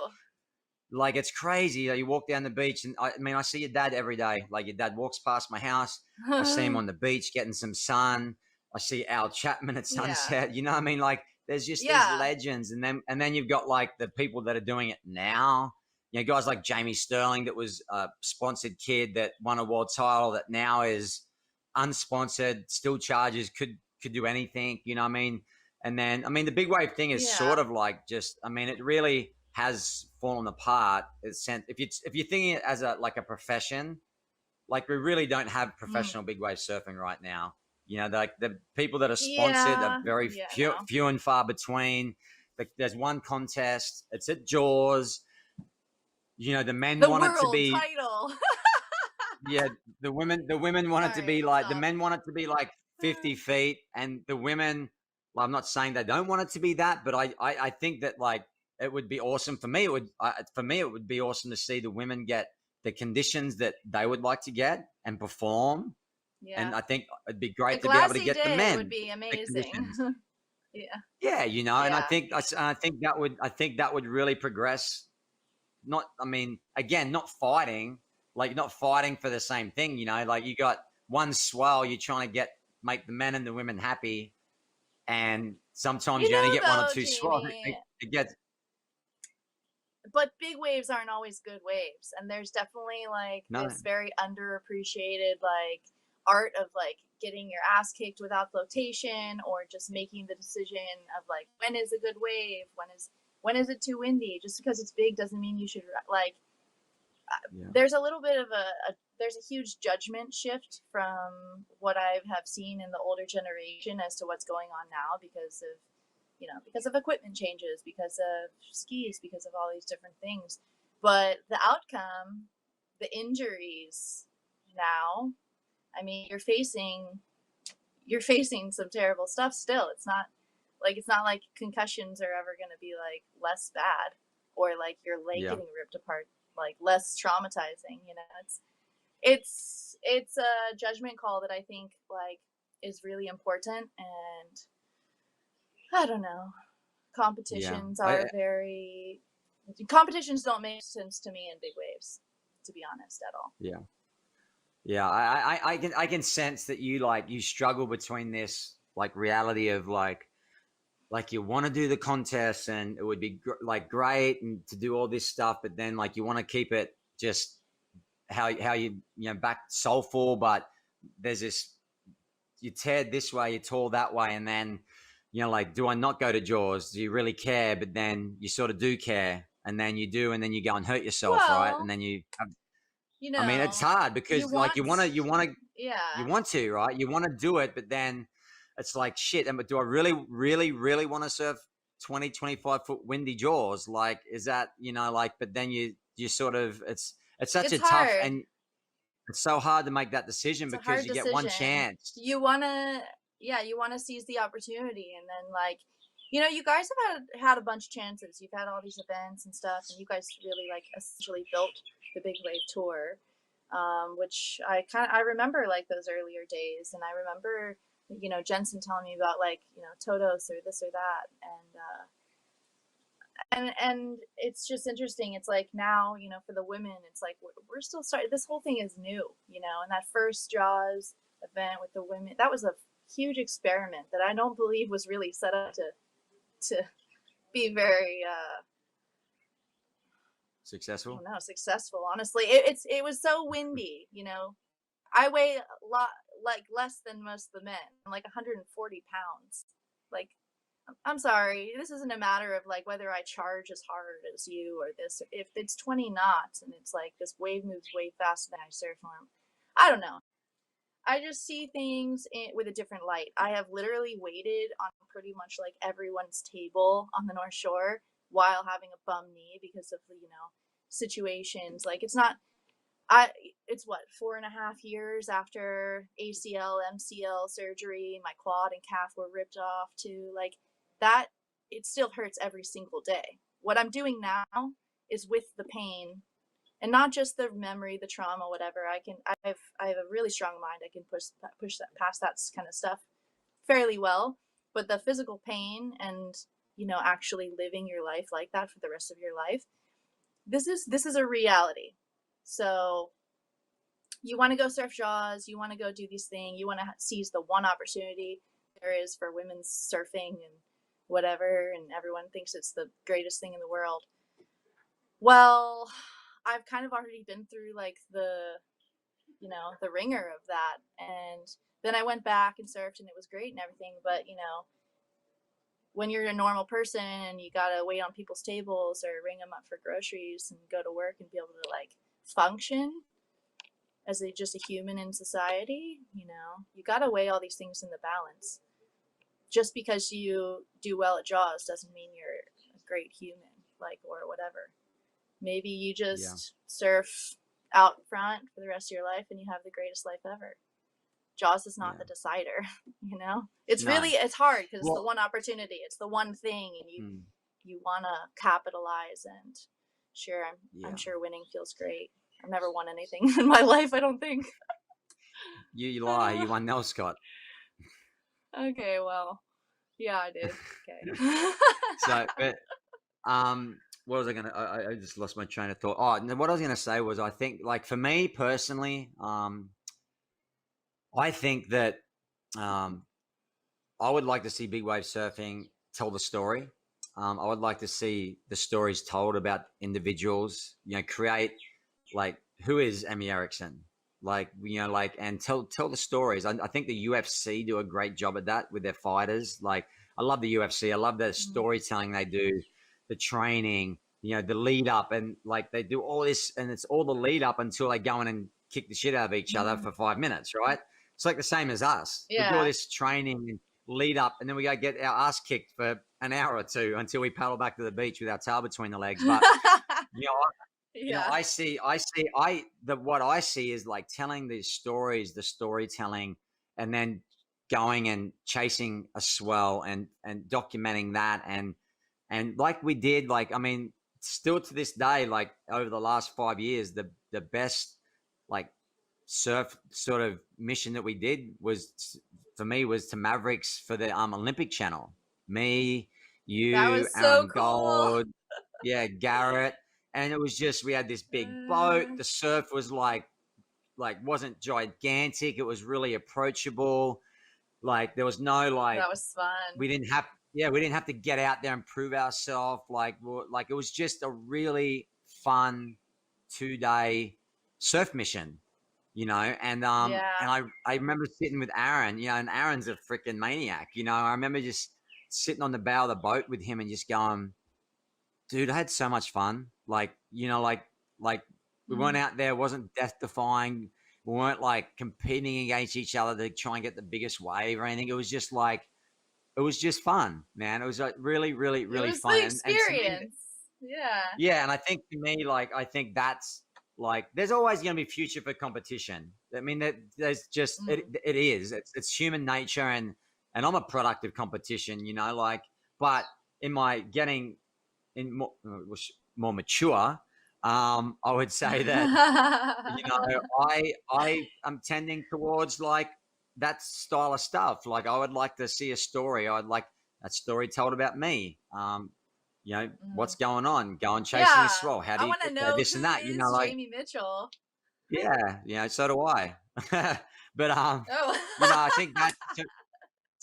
like it's crazy. You walk down the beach, and I mean, I see your dad every day. Like your dad walks past my house. I see him on the beach getting some sun. I see Al Chapman at Yeah. sunset. You know what I mean? Like there's just these Yeah. legends, and then you've got like the people that are doing it now. Guys like Jamie Sterling, that was a sponsored kid that won a world title, that now is unsponsored, still charges, could do anything. You know what I mean? And then I mean the big wave thing is Yeah. sort of like just, I mean, it really has fallen apart. It's sent, if you're thinking it as a like a profession, like we really don't have Mm. professional big wave surfing right now. Like the people that are sponsored are Yeah. very Yeah, no. few and far between. There's one contest. It's at Jaws. The men The want it to world be, title. yeah. The women want All it to right, be like, the stop. men want it to be like 50 feet, and the women. Well, I'm not saying they don't want it to be that, but I think that like it would be awesome for me. It would be awesome to see the women get the conditions that they would like to get and perform. Yeah. And I think it'd be A great to be able to glassy get the day would men be the amazing. conditions. Yeah. Yeah, and Yeah. I think that would really progress. Not, I mean, again, not fighting, like not fighting for the same thing. Like you got one swell, you're trying to make the men and the women happy, and sometimes you only get one or Though, two swells. Jamie, It gets but big waves aren't always good waves, and there's definitely like no, this very underappreciated like art of like getting your ass kicked without flotation, or just making the decision of like when is a good wave, when is it too windy. Just because it's big doesn't mean you should like. yeah, There's a little bit of there's a huge judgment shift from what I have seen in the older generation as to what's going on now, because of equipment changes, because of skis, because of all these different things. But the outcome, the injuries now, I mean, you're facing some terrible stuff still. It's not like concussions are ever going to be like less bad, or like your leg yeah, getting ripped apart like less traumatizing. It's a judgment call that I think like is really important. And I don't know, yeah. competitions don't make sense to me in big waves, to be honest, at all. Yeah. Yeah, I can sense that you struggle between this like reality of like you want to do the contest, and it would be like great and to do all this stuff, but then like you want to keep it just how back soulful, but there's this, you tear this way, you tore that way, and then like, do I not go to Jaws? Do you really care? But then you sort of do care, and then you do, and then you go and hurt yourself, right? And Well, then you have, I mean, it's hard you because like want, you want to, you yeah, want to, right? You want to do it, but then it's like shit. And but do I really, really, really want to surf 20, 25 foot windy jaws? Like, is that, like, but then you sort of, it's such it's a tough, hard. and it's so hard to make that decision It's a because hard you get one decision. chance. You wanna, yeah, you wanna seize the opportunity, and then like, you guys have had a bunch of chances. You've had all these events and stuff, and you guys really like essentially built the Big Wave Tour, which I remember like those earlier days, and I remember Jensen telling me about like Todos or this or that, and it's just interesting. It's like now, for the women, it's like we're still starting. This whole thing is new, and that first Jaws event with the women, that was a huge experiment that I don't believe was really set up to be very Successful. I don't know, successful. Honestly, it was so windy. I weigh a lot, like less than most of the men. I'm like 140 pounds. Like, I'm sorry, this isn't a matter of like whether I charge as hard as you or this. If it's 20 knots and it's like this wave moves way faster than I surf norm, I don't know. I just see things with a different light. I have literally waited on pretty much like everyone's table on the North Shore while having a bum knee because of situations. Like it's what, 4.5 years after ACL, MCL surgery, my quad and calf were ripped off too. Like that, it still hurts every single day. What I'm doing now is with the pain, and not just the memory, the trauma, whatever. I have a really strong mind. I can push that past that kind of stuff fairly well. But the physical pain and actually living your life like that for the rest of your life, this is a reality. So you want to go surf Jaws, you want to go do these things, you want to seize the one opportunity there is for women's surfing and whatever, and everyone thinks it's the greatest thing in the world. Well, I've kind of already been through like the ringer of that, and then I went back and surfed and it was great and everything, but when you're a normal person and you gotta wait on people's tables or ring them up for groceries and go to work and be able to like function as just a human in society, you gotta weigh all these things in the balance. Just because you do well at Jaws doesn't mean you're a great human, like, or whatever. Maybe you just surf out front for the rest of your life and you have the greatest life ever. Jaws is not the decider, It's really, it's hard because it's the one opportunity. It's the one thing, and you want to capitalize. And sure, I'm sure winning feels great. I've never won anything in my life, I don't think. You lie. You won Scott. Okay, well, yeah, I did. Okay. So, but what was I gonna? I just lost my train of thought. Oh, what I was gonna say was, I think, like, for me personally, I think that I would like to see big wave surfing tell the story. I would like to see the stories told about individuals. Create, like, who is Emi Erickson? Like, and tell the stories. I think the UFC do a great job at that with their fighters. Like, I love the UFC. I love the storytelling they do, the training, the lead up, and like they do all this, and it's all the lead up until they go in and kick the shit out of each other for 5 minutes, right? It's like the same as us. Yeah. We do all this training and lead up, and then we go get our ass kicked for an hour or two until we paddle back to the beach with our tail between the legs. But yeah. What I see is like telling these stories, the storytelling, and then going and chasing a swell and documenting that, and like we did, like, I mean, still to this day, like over the last 5 years, the best like surf sort of mission that we did was, for me, was to Mavericks for the Olympic channel. Me, you, that was so Aaron cool. Gold, Garrett. And it was just, we had this big boat. The surf was like wasn't gigantic. It was really approachable. Like, there was no, like, that was fun. We didn't have to get out there and prove ourselves. Like it was just a really fun 2-day surf mission, and and I remember sitting with Aaron, and Aaron's a freaking maniac. I remember just sitting on the bow of the boat with him and just going, dude, I had so much fun. Like, We weren't out there. It wasn't death defying. We weren't like competing against each other to try and get the biggest wave or anything. It was just like, it was just fun, man. It was like really, really, It really was fun. the And to me, experience. Yeah. yeah. And I think to me, like, I think that's like, there's always going to be future for competition. I mean, there's just, it is, it's human nature. And I'm a product of competition, you know, like, but in my getting in more mature, I would say that, you know, I am tending towards like that style of stuff. Like I would like to see a story. I'd like that story told about me. You know, what's going on? Going chasing a Yeah. swell. How do I you want to get there? know This and who that. You know, is like Jamie Mitchell. yeah, you know, so do I. But Oh. you know, I think that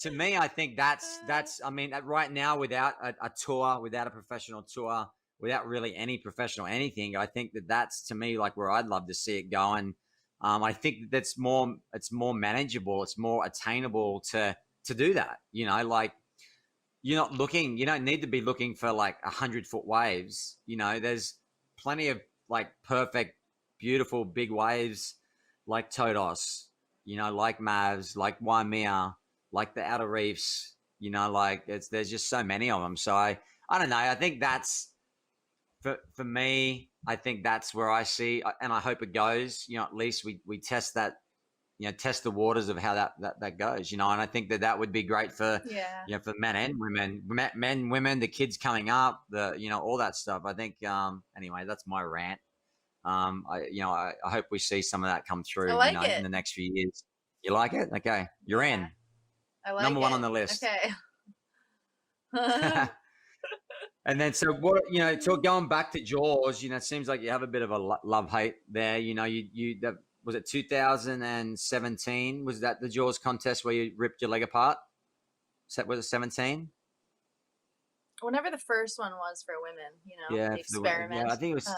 to me, I think that's. I mean, right now, without a tour, without a professional tour, without really any professional anything, I think that that's to me like where I'd love to see it going. I think that's more. It's more manageable. It's more attainable to do that. You know, like you're not looking. You don't need to be looking for like 100-foot waves. You know, there's plenty of like perfect, beautiful big waves like Todos. You know, like Mavs, like Waimea, like the Outer Reefs. You know, like there's just so many of them. So I don't know. I think that's for me. I think that's where I see, and I hope it goes. You know, at least we test that, you know, test the waters of how that goes, you know. And I think that would be great for, Yeah. you know, for men and women, women, the kids coming up, the, you know, all that stuff. I think, anyway, that's my rant. I hope we see some of that come I through, you like know, in it. the next few years. You like it? Okay. You're Yeah. in. I like Number one it. on the list. Okay. And then, so what, you know, so going back to Jaws, you know, it seems like you have a bit of a love hate there. You know, that was it 2017? Was that the Jaws contest where you ripped your leg apart? Was it 17? Whenever the first one was for women, you know, Yeah, the I experiment. think it was I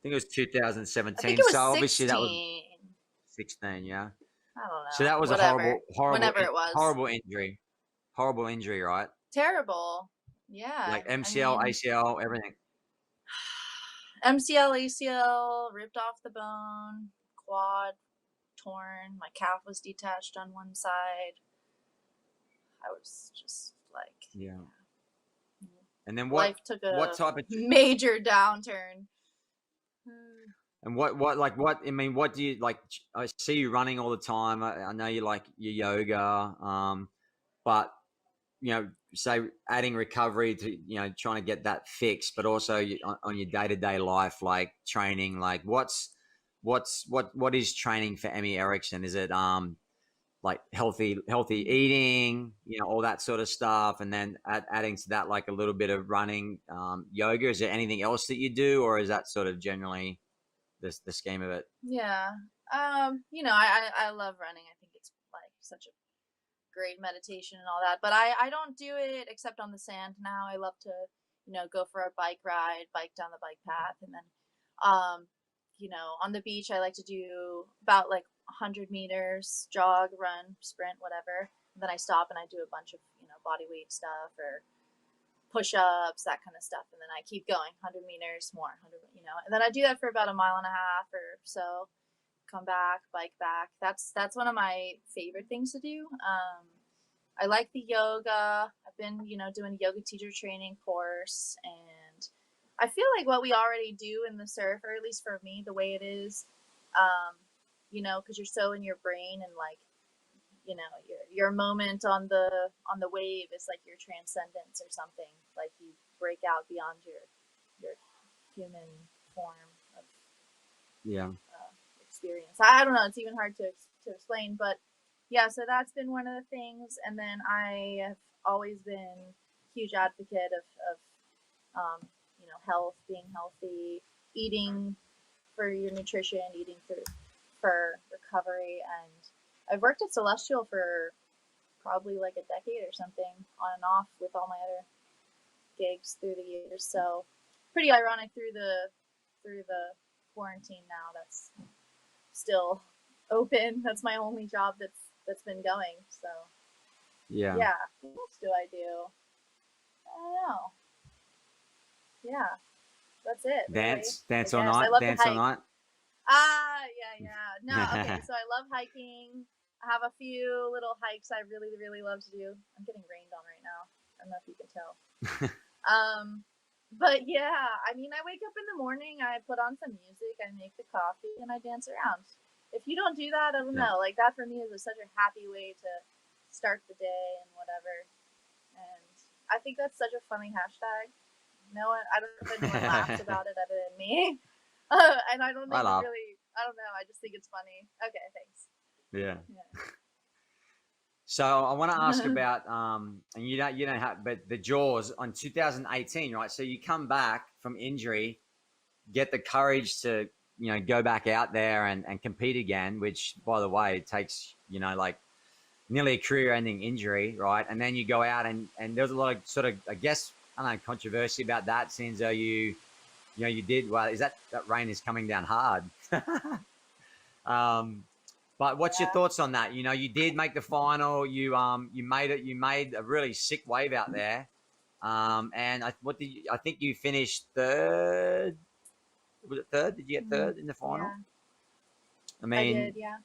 think it was I think 2017. it was So obviously that was 16. 16. Yeah. I don't So know. that was a Whatever. horrible, Whenever it was. horrible injury, right? Terrible. Yeah. Like I MCL, mean, ACL, everything. MCL, ACL, ripped off the bone, quad torn, my calf was detached on one side. I was just like, Yeah. And then life took what a type of major downturn. And what I mean, what do you like? I see you running all the time. I know you like your yoga, but you know, say adding recovery to, you know, trying to get that fixed, but also on your day to day life, like training. Like what is training for Emi Erickson? Is it like healthy eating, you know, all that sort of stuff, and then adding to that like a little bit of running, yoga? Is there anything else that you do, or is that sort of generally the scheme of it? Yeah. You know, I love running. I think it's like such a great meditation and all that. But I don't do it except on the sand now. I love to, you know, go for a bike ride, bike down the bike path, and then you know, on the beach I like to do about like 100 meters, jog, run, sprint, whatever. And then I stop and I do a bunch of, you know, body weight stuff or push-ups, that kind of stuff, and then I keep going, 100 meters more, 100, you know, and then I do that for about a mile and a half or so, come back, bike back. That's one of my favorite things to do. I like the yoga. I've been, you know, doing a yoga teacher training course, and I feel like what we already do in the surf, or at least for me, the way it is, you know, because you're so in your brain and like, you know, your moment on the wave is like your transcendence or something, like you break out beyond your human form of Yeah. experience. I don't know, it's even hard to explain, but yeah, so that's been one of the things. And then I have always been a huge advocate of you know, health, being healthy, eating for your nutrition, eating for recovery. And I've worked at Celestial for probably like a decade or something, on and off with all my other gigs through the years. So pretty ironic through the quarantine now that's still open. That's my only job that's been going. So Yeah. yeah. What else do I do? I don't know. Yeah. That's it. Dance Really, all night. I love to Dance all hike. night. Yeah. No, okay. So I love hiking. I have a few little hikes I really, really love to do. I'm getting rained on right now. I don't know if you can tell. But yeah, I mean, I wake up in the morning, I put on some music, I make the coffee, and I dance around. If you don't do that, I don't Yeah. know. Like that for me is such a happy way to start the day and whatever. And I think that's such a funny hashtag. No one, I don't know if anyone laughs about it other than me. And I don't I think it laugh. really, I don't know. I just think it's funny. Okay, thanks. Yeah. Yeah. So I want to ask about, and you don't have, but the Jaws on 2018, right? So you come back from injury, get the courage to, go back out there and compete again, which, by the way, takes, like nearly a career-ending injury, right? And then you go out and there's a lot of sort of, I guess, I don't know, controversy about that, since you did well. Is that rain is coming down hard? But what's your Yeah. thoughts on that? You did make the final. You made it. You made a really sick wave out there. And I think you finished third. Was it third? Did you get third in the final? Yeah, I I did. mean, Yeah.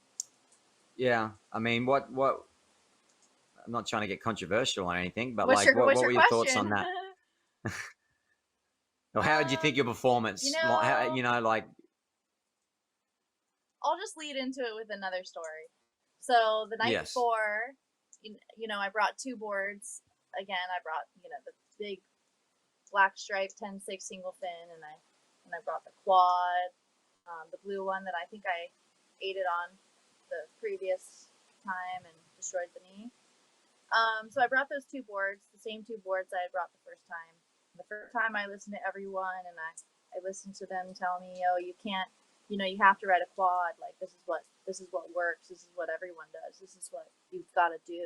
yeah. I mean, what? I'm not trying to get controversial or anything, but What's like, your what What's what your were your thoughts question? on that? Or how did you think your You performance? know, Like, I'll just lead into it with another story. So the night yes, before, I brought two boards. Again, I brought, the big black stripe 10-6 single fin, and I brought the quad, the blue one that I think I ate it on the previous time and destroyed the knee. So I brought those two boards, the same two boards I had brought the first time. The first time I listened to everyone, and I listened to them tell me, oh, you can't, you have to ride a quad. Like this is what works. This is what everyone does. This is what you've got to do.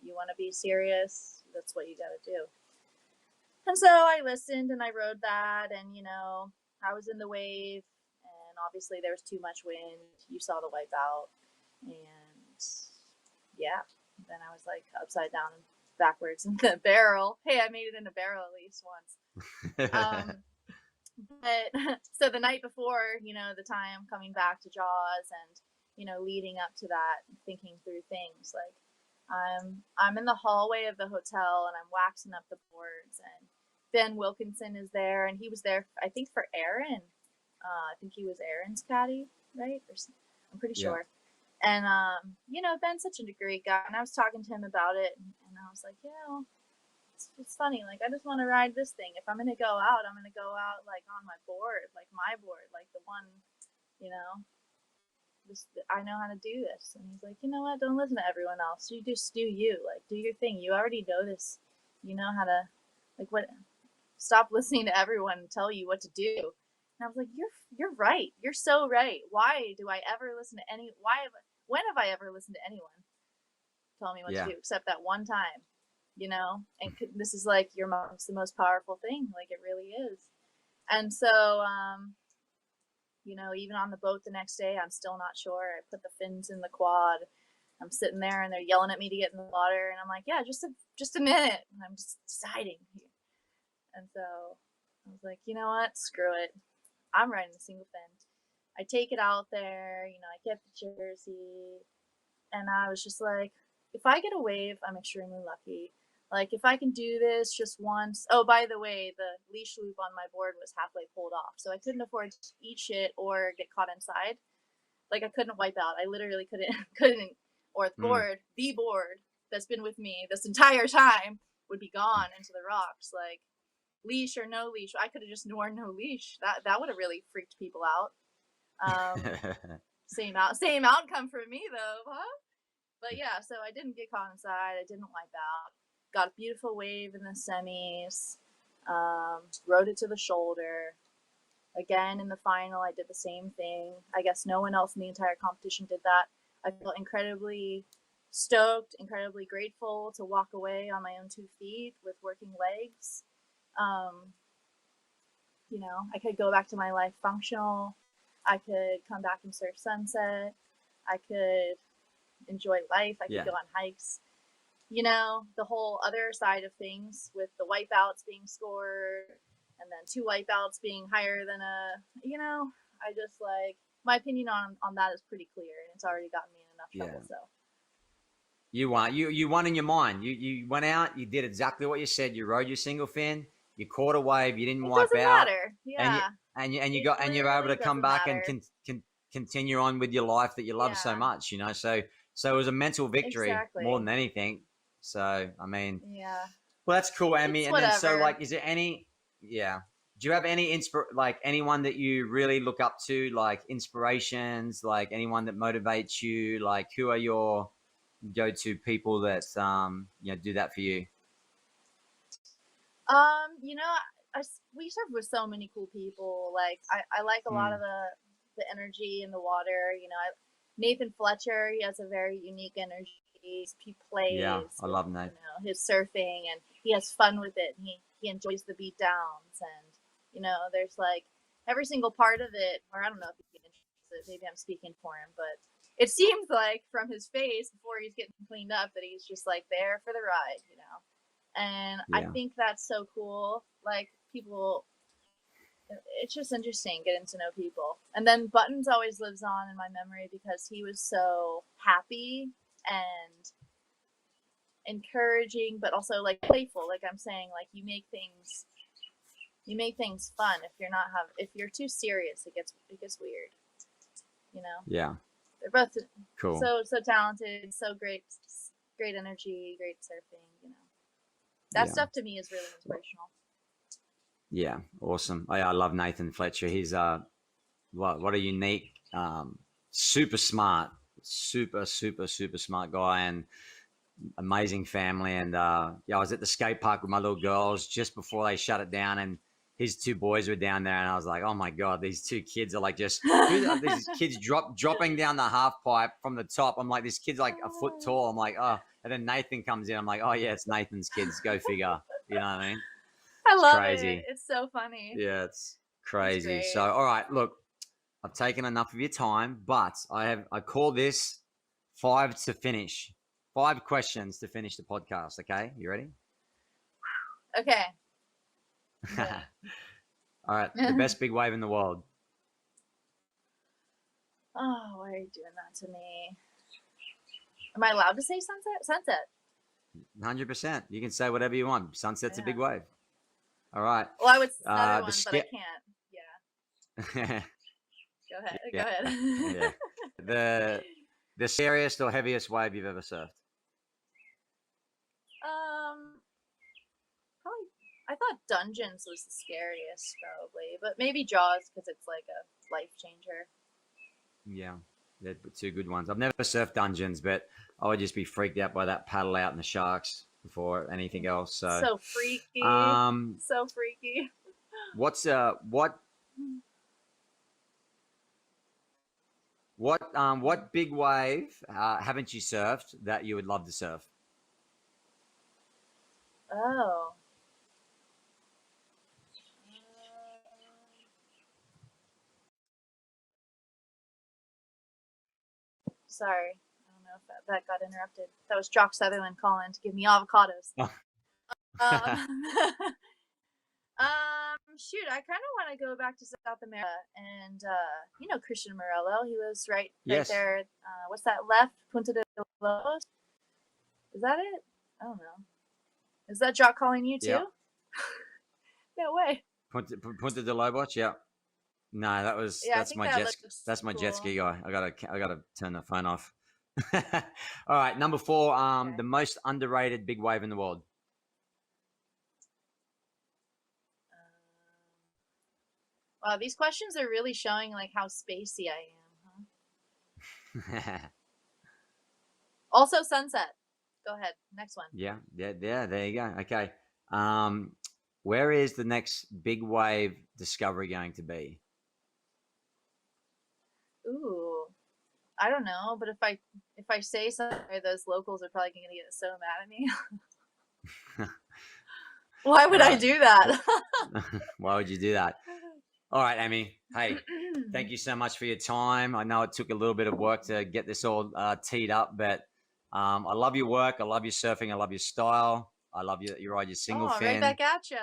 You want to be serious. That's what you got to do. And so I listened and I rode that, and I was in the wave, and obviously there was too much wind. You saw the wipeout, and yeah, then I was like upside down and backwards in the barrel. Hey, I made it in a barrel at least once. But so the night before, the time coming back to Jaws and leading up to that, thinking through things like I'm in the hallway of the hotel and I'm waxing up the boards, and Ben Wilkinson is there, and he was there I think for Aaron. I think he was Aaron's caddy, right? I'm pretty yeah, sure. And Ben's such a great guy, and I was talking to him about it, and I was like, it's funny. Like I just want to ride this thing. If I'm gonna go out, I'm gonna go out like on my board, like my board, like the one, you know. Just I know how to do this. And he's like, you know what? Don't listen to everyone else. You just do you. Like do your thing. You already know this. You know how to, like what? Stop listening to everyone tell you what to do. And I was like, you're right. You're so right. Why do I ever listen to any? When have I ever listened to anyone tell me what to yeah. do except that one time? And this is like it's the most powerful thing. Like it really is. And so, even on the boat the next day, I'm still not sure. I put the fins in the quad. I'm sitting there and they're yelling at me to get in the water, and I'm like, yeah, just a minute. And I'm just deciding. And so I was like, you know what? Screw it. I'm riding the single fin. I take it out there. I get the jersey, and I was just like, if I get a wave, I'm extremely lucky. Like if I can do this just once. Oh, by the way, the leash loop on my board was halfway pulled off, so I couldn't afford to eat shit or get caught inside. Like I couldn't wipe out. I literally couldn't. Or Mm. the board that's been with me this entire time would be gone into the rocks. Like leash or no leash, I could have just worn no leash. That would have really freaked people out. Same outcome for me though, huh? But yeah, so I didn't get caught inside. I didn't wipe out. Got a beautiful wave in the semis. Rode it to the shoulder. Again, in the final, I did the same thing. I guess no one else in the entire competition did that. I felt incredibly stoked, incredibly grateful to walk away on my own 2 feet with working legs. I could go back to my life functional. I could come back and surf sunset. I could enjoy life. I could Yeah. go on hikes. The whole other side of things with the wipeouts being scored and then 2 wipeouts being higher than I just like my opinion on that is pretty clear, and it's already gotten me in enough trouble. So you won in your mind. You went out, you did exactly what you said. You rode your single fin, you caught a wave, you didn't it wipe doesn't out, matter. and Yeah, you're able to come doesn't back and matter. continue on with your life that you love so Yeah, much. So it was a mental victory more exactly. than anything. So I mean, Yeah, well, that's cool, Emmy. it's And then so whatever. like, is there any? Yeah. Do you have any like anyone that you really look up to, like inspirations, like anyone that motivates you? Like, who are your go-to people that do that for you? You know, we surf with so many cool people. Like I like a lot of Mm. the energy in the water. You know, Nathan Fletcher, he has a very unique energy. He Yeah, plays I with, love Nate. his surfing, and he has fun with it. And he enjoys the beat downs, and there's like every single part of it. Or I don't know if he enjoys it. Maybe I'm speaking for him, but it seems like from his face before he's getting cleaned up that he's just like there for the ride. And I Yeah, think that's so cool. Like people, it's just interesting getting to know people. And then Buttons always lives on in my memory because he was so happy and encouraging, but also like playful. Like I'm saying, like you make things fun. If you're too serious, it gets weird. You know, yeah, they're both cool. so talented, so great energy, great surfing. That Yeah, stuff to me is really inspirational. yeah, awesome. I love Nathan Fletcher. He's what a unique, super smart, super smart guy, and amazing family. And I was at the skate park with my little girls just before they shut it down, and his two boys were down there, and I was like, oh my god, these two kids are like just who are these kids dropping down the half pipe from the top. I'm like, this kid's like a foot tall. I'm like, oh, and then Nathan comes in. I'm like, oh yeah, it's Nathan's kids. Go figure. You know what I mean? I It's love it. crazy. It's so funny. Yeah, it's It's crazy. So, great. all right, look, I've taken enough of your time, but I call this five to finish. 5 questions to finish the podcast. Okay, you ready? Okay. All right, the best big wave in the world. Oh, why are you doing that to me? Am I allowed to say sunset? Sunset. 100%. You can say whatever you want. Sunset's a Yeah. big wave. All right. Well, I would say another The one, but I can't. Yeah. Go ahead. yeah, Go ahead. yeah. The scariest or heaviest wave you've ever surfed. Probably. I thought Dungeons was the scariest, probably, but maybe Jaws because it's like a life changer. Yeah, they're 2 good ones. I've never surfed Dungeons, but I would just be freaked out by that paddle out and the sharks before anything else. So freaky. So freaky. What's what big wave haven't you surfed that you would love to surf? Oh. Sorry. I don't know if that got interrupted. That was Jock Sutherland calling to give me avocados. Shoot, I kind of want to go back to South America and Christian Morello. He was right Yes. there. What's that left? Punta de Lobos. Is that it? I don't know. Is that Jock calling you too? Yeah. No way. Punta de Lobos. Yeah. No, that's my jet ski guy. I gotta turn the phone off. All right, number 4. Okay. The most underrated big wave in the world. Wow, these questions are really showing like how spacey I am, huh? Also, sunset. Go ahead. Next one. Yeah. There you go. Okay. Where is the next big wave discovery going to be? Ooh, I don't know, but if I say something, those locals are probably gonna get so mad at me. Why would I do that? Why would you do that? All right, Emi. Hey, thank you so much for your time. I know it took a little bit of work to get this all teed up, but I love your work. I love your surfing. I love your style. I love you that you ride your single fin. Right back at you.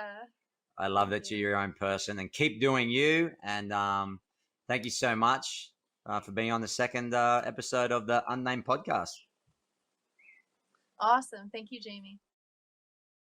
I love that you're your own person, and keep doing you. And thank you so much for being on the second episode of the Unnamed podcast. Awesome. Thank you, Jamie.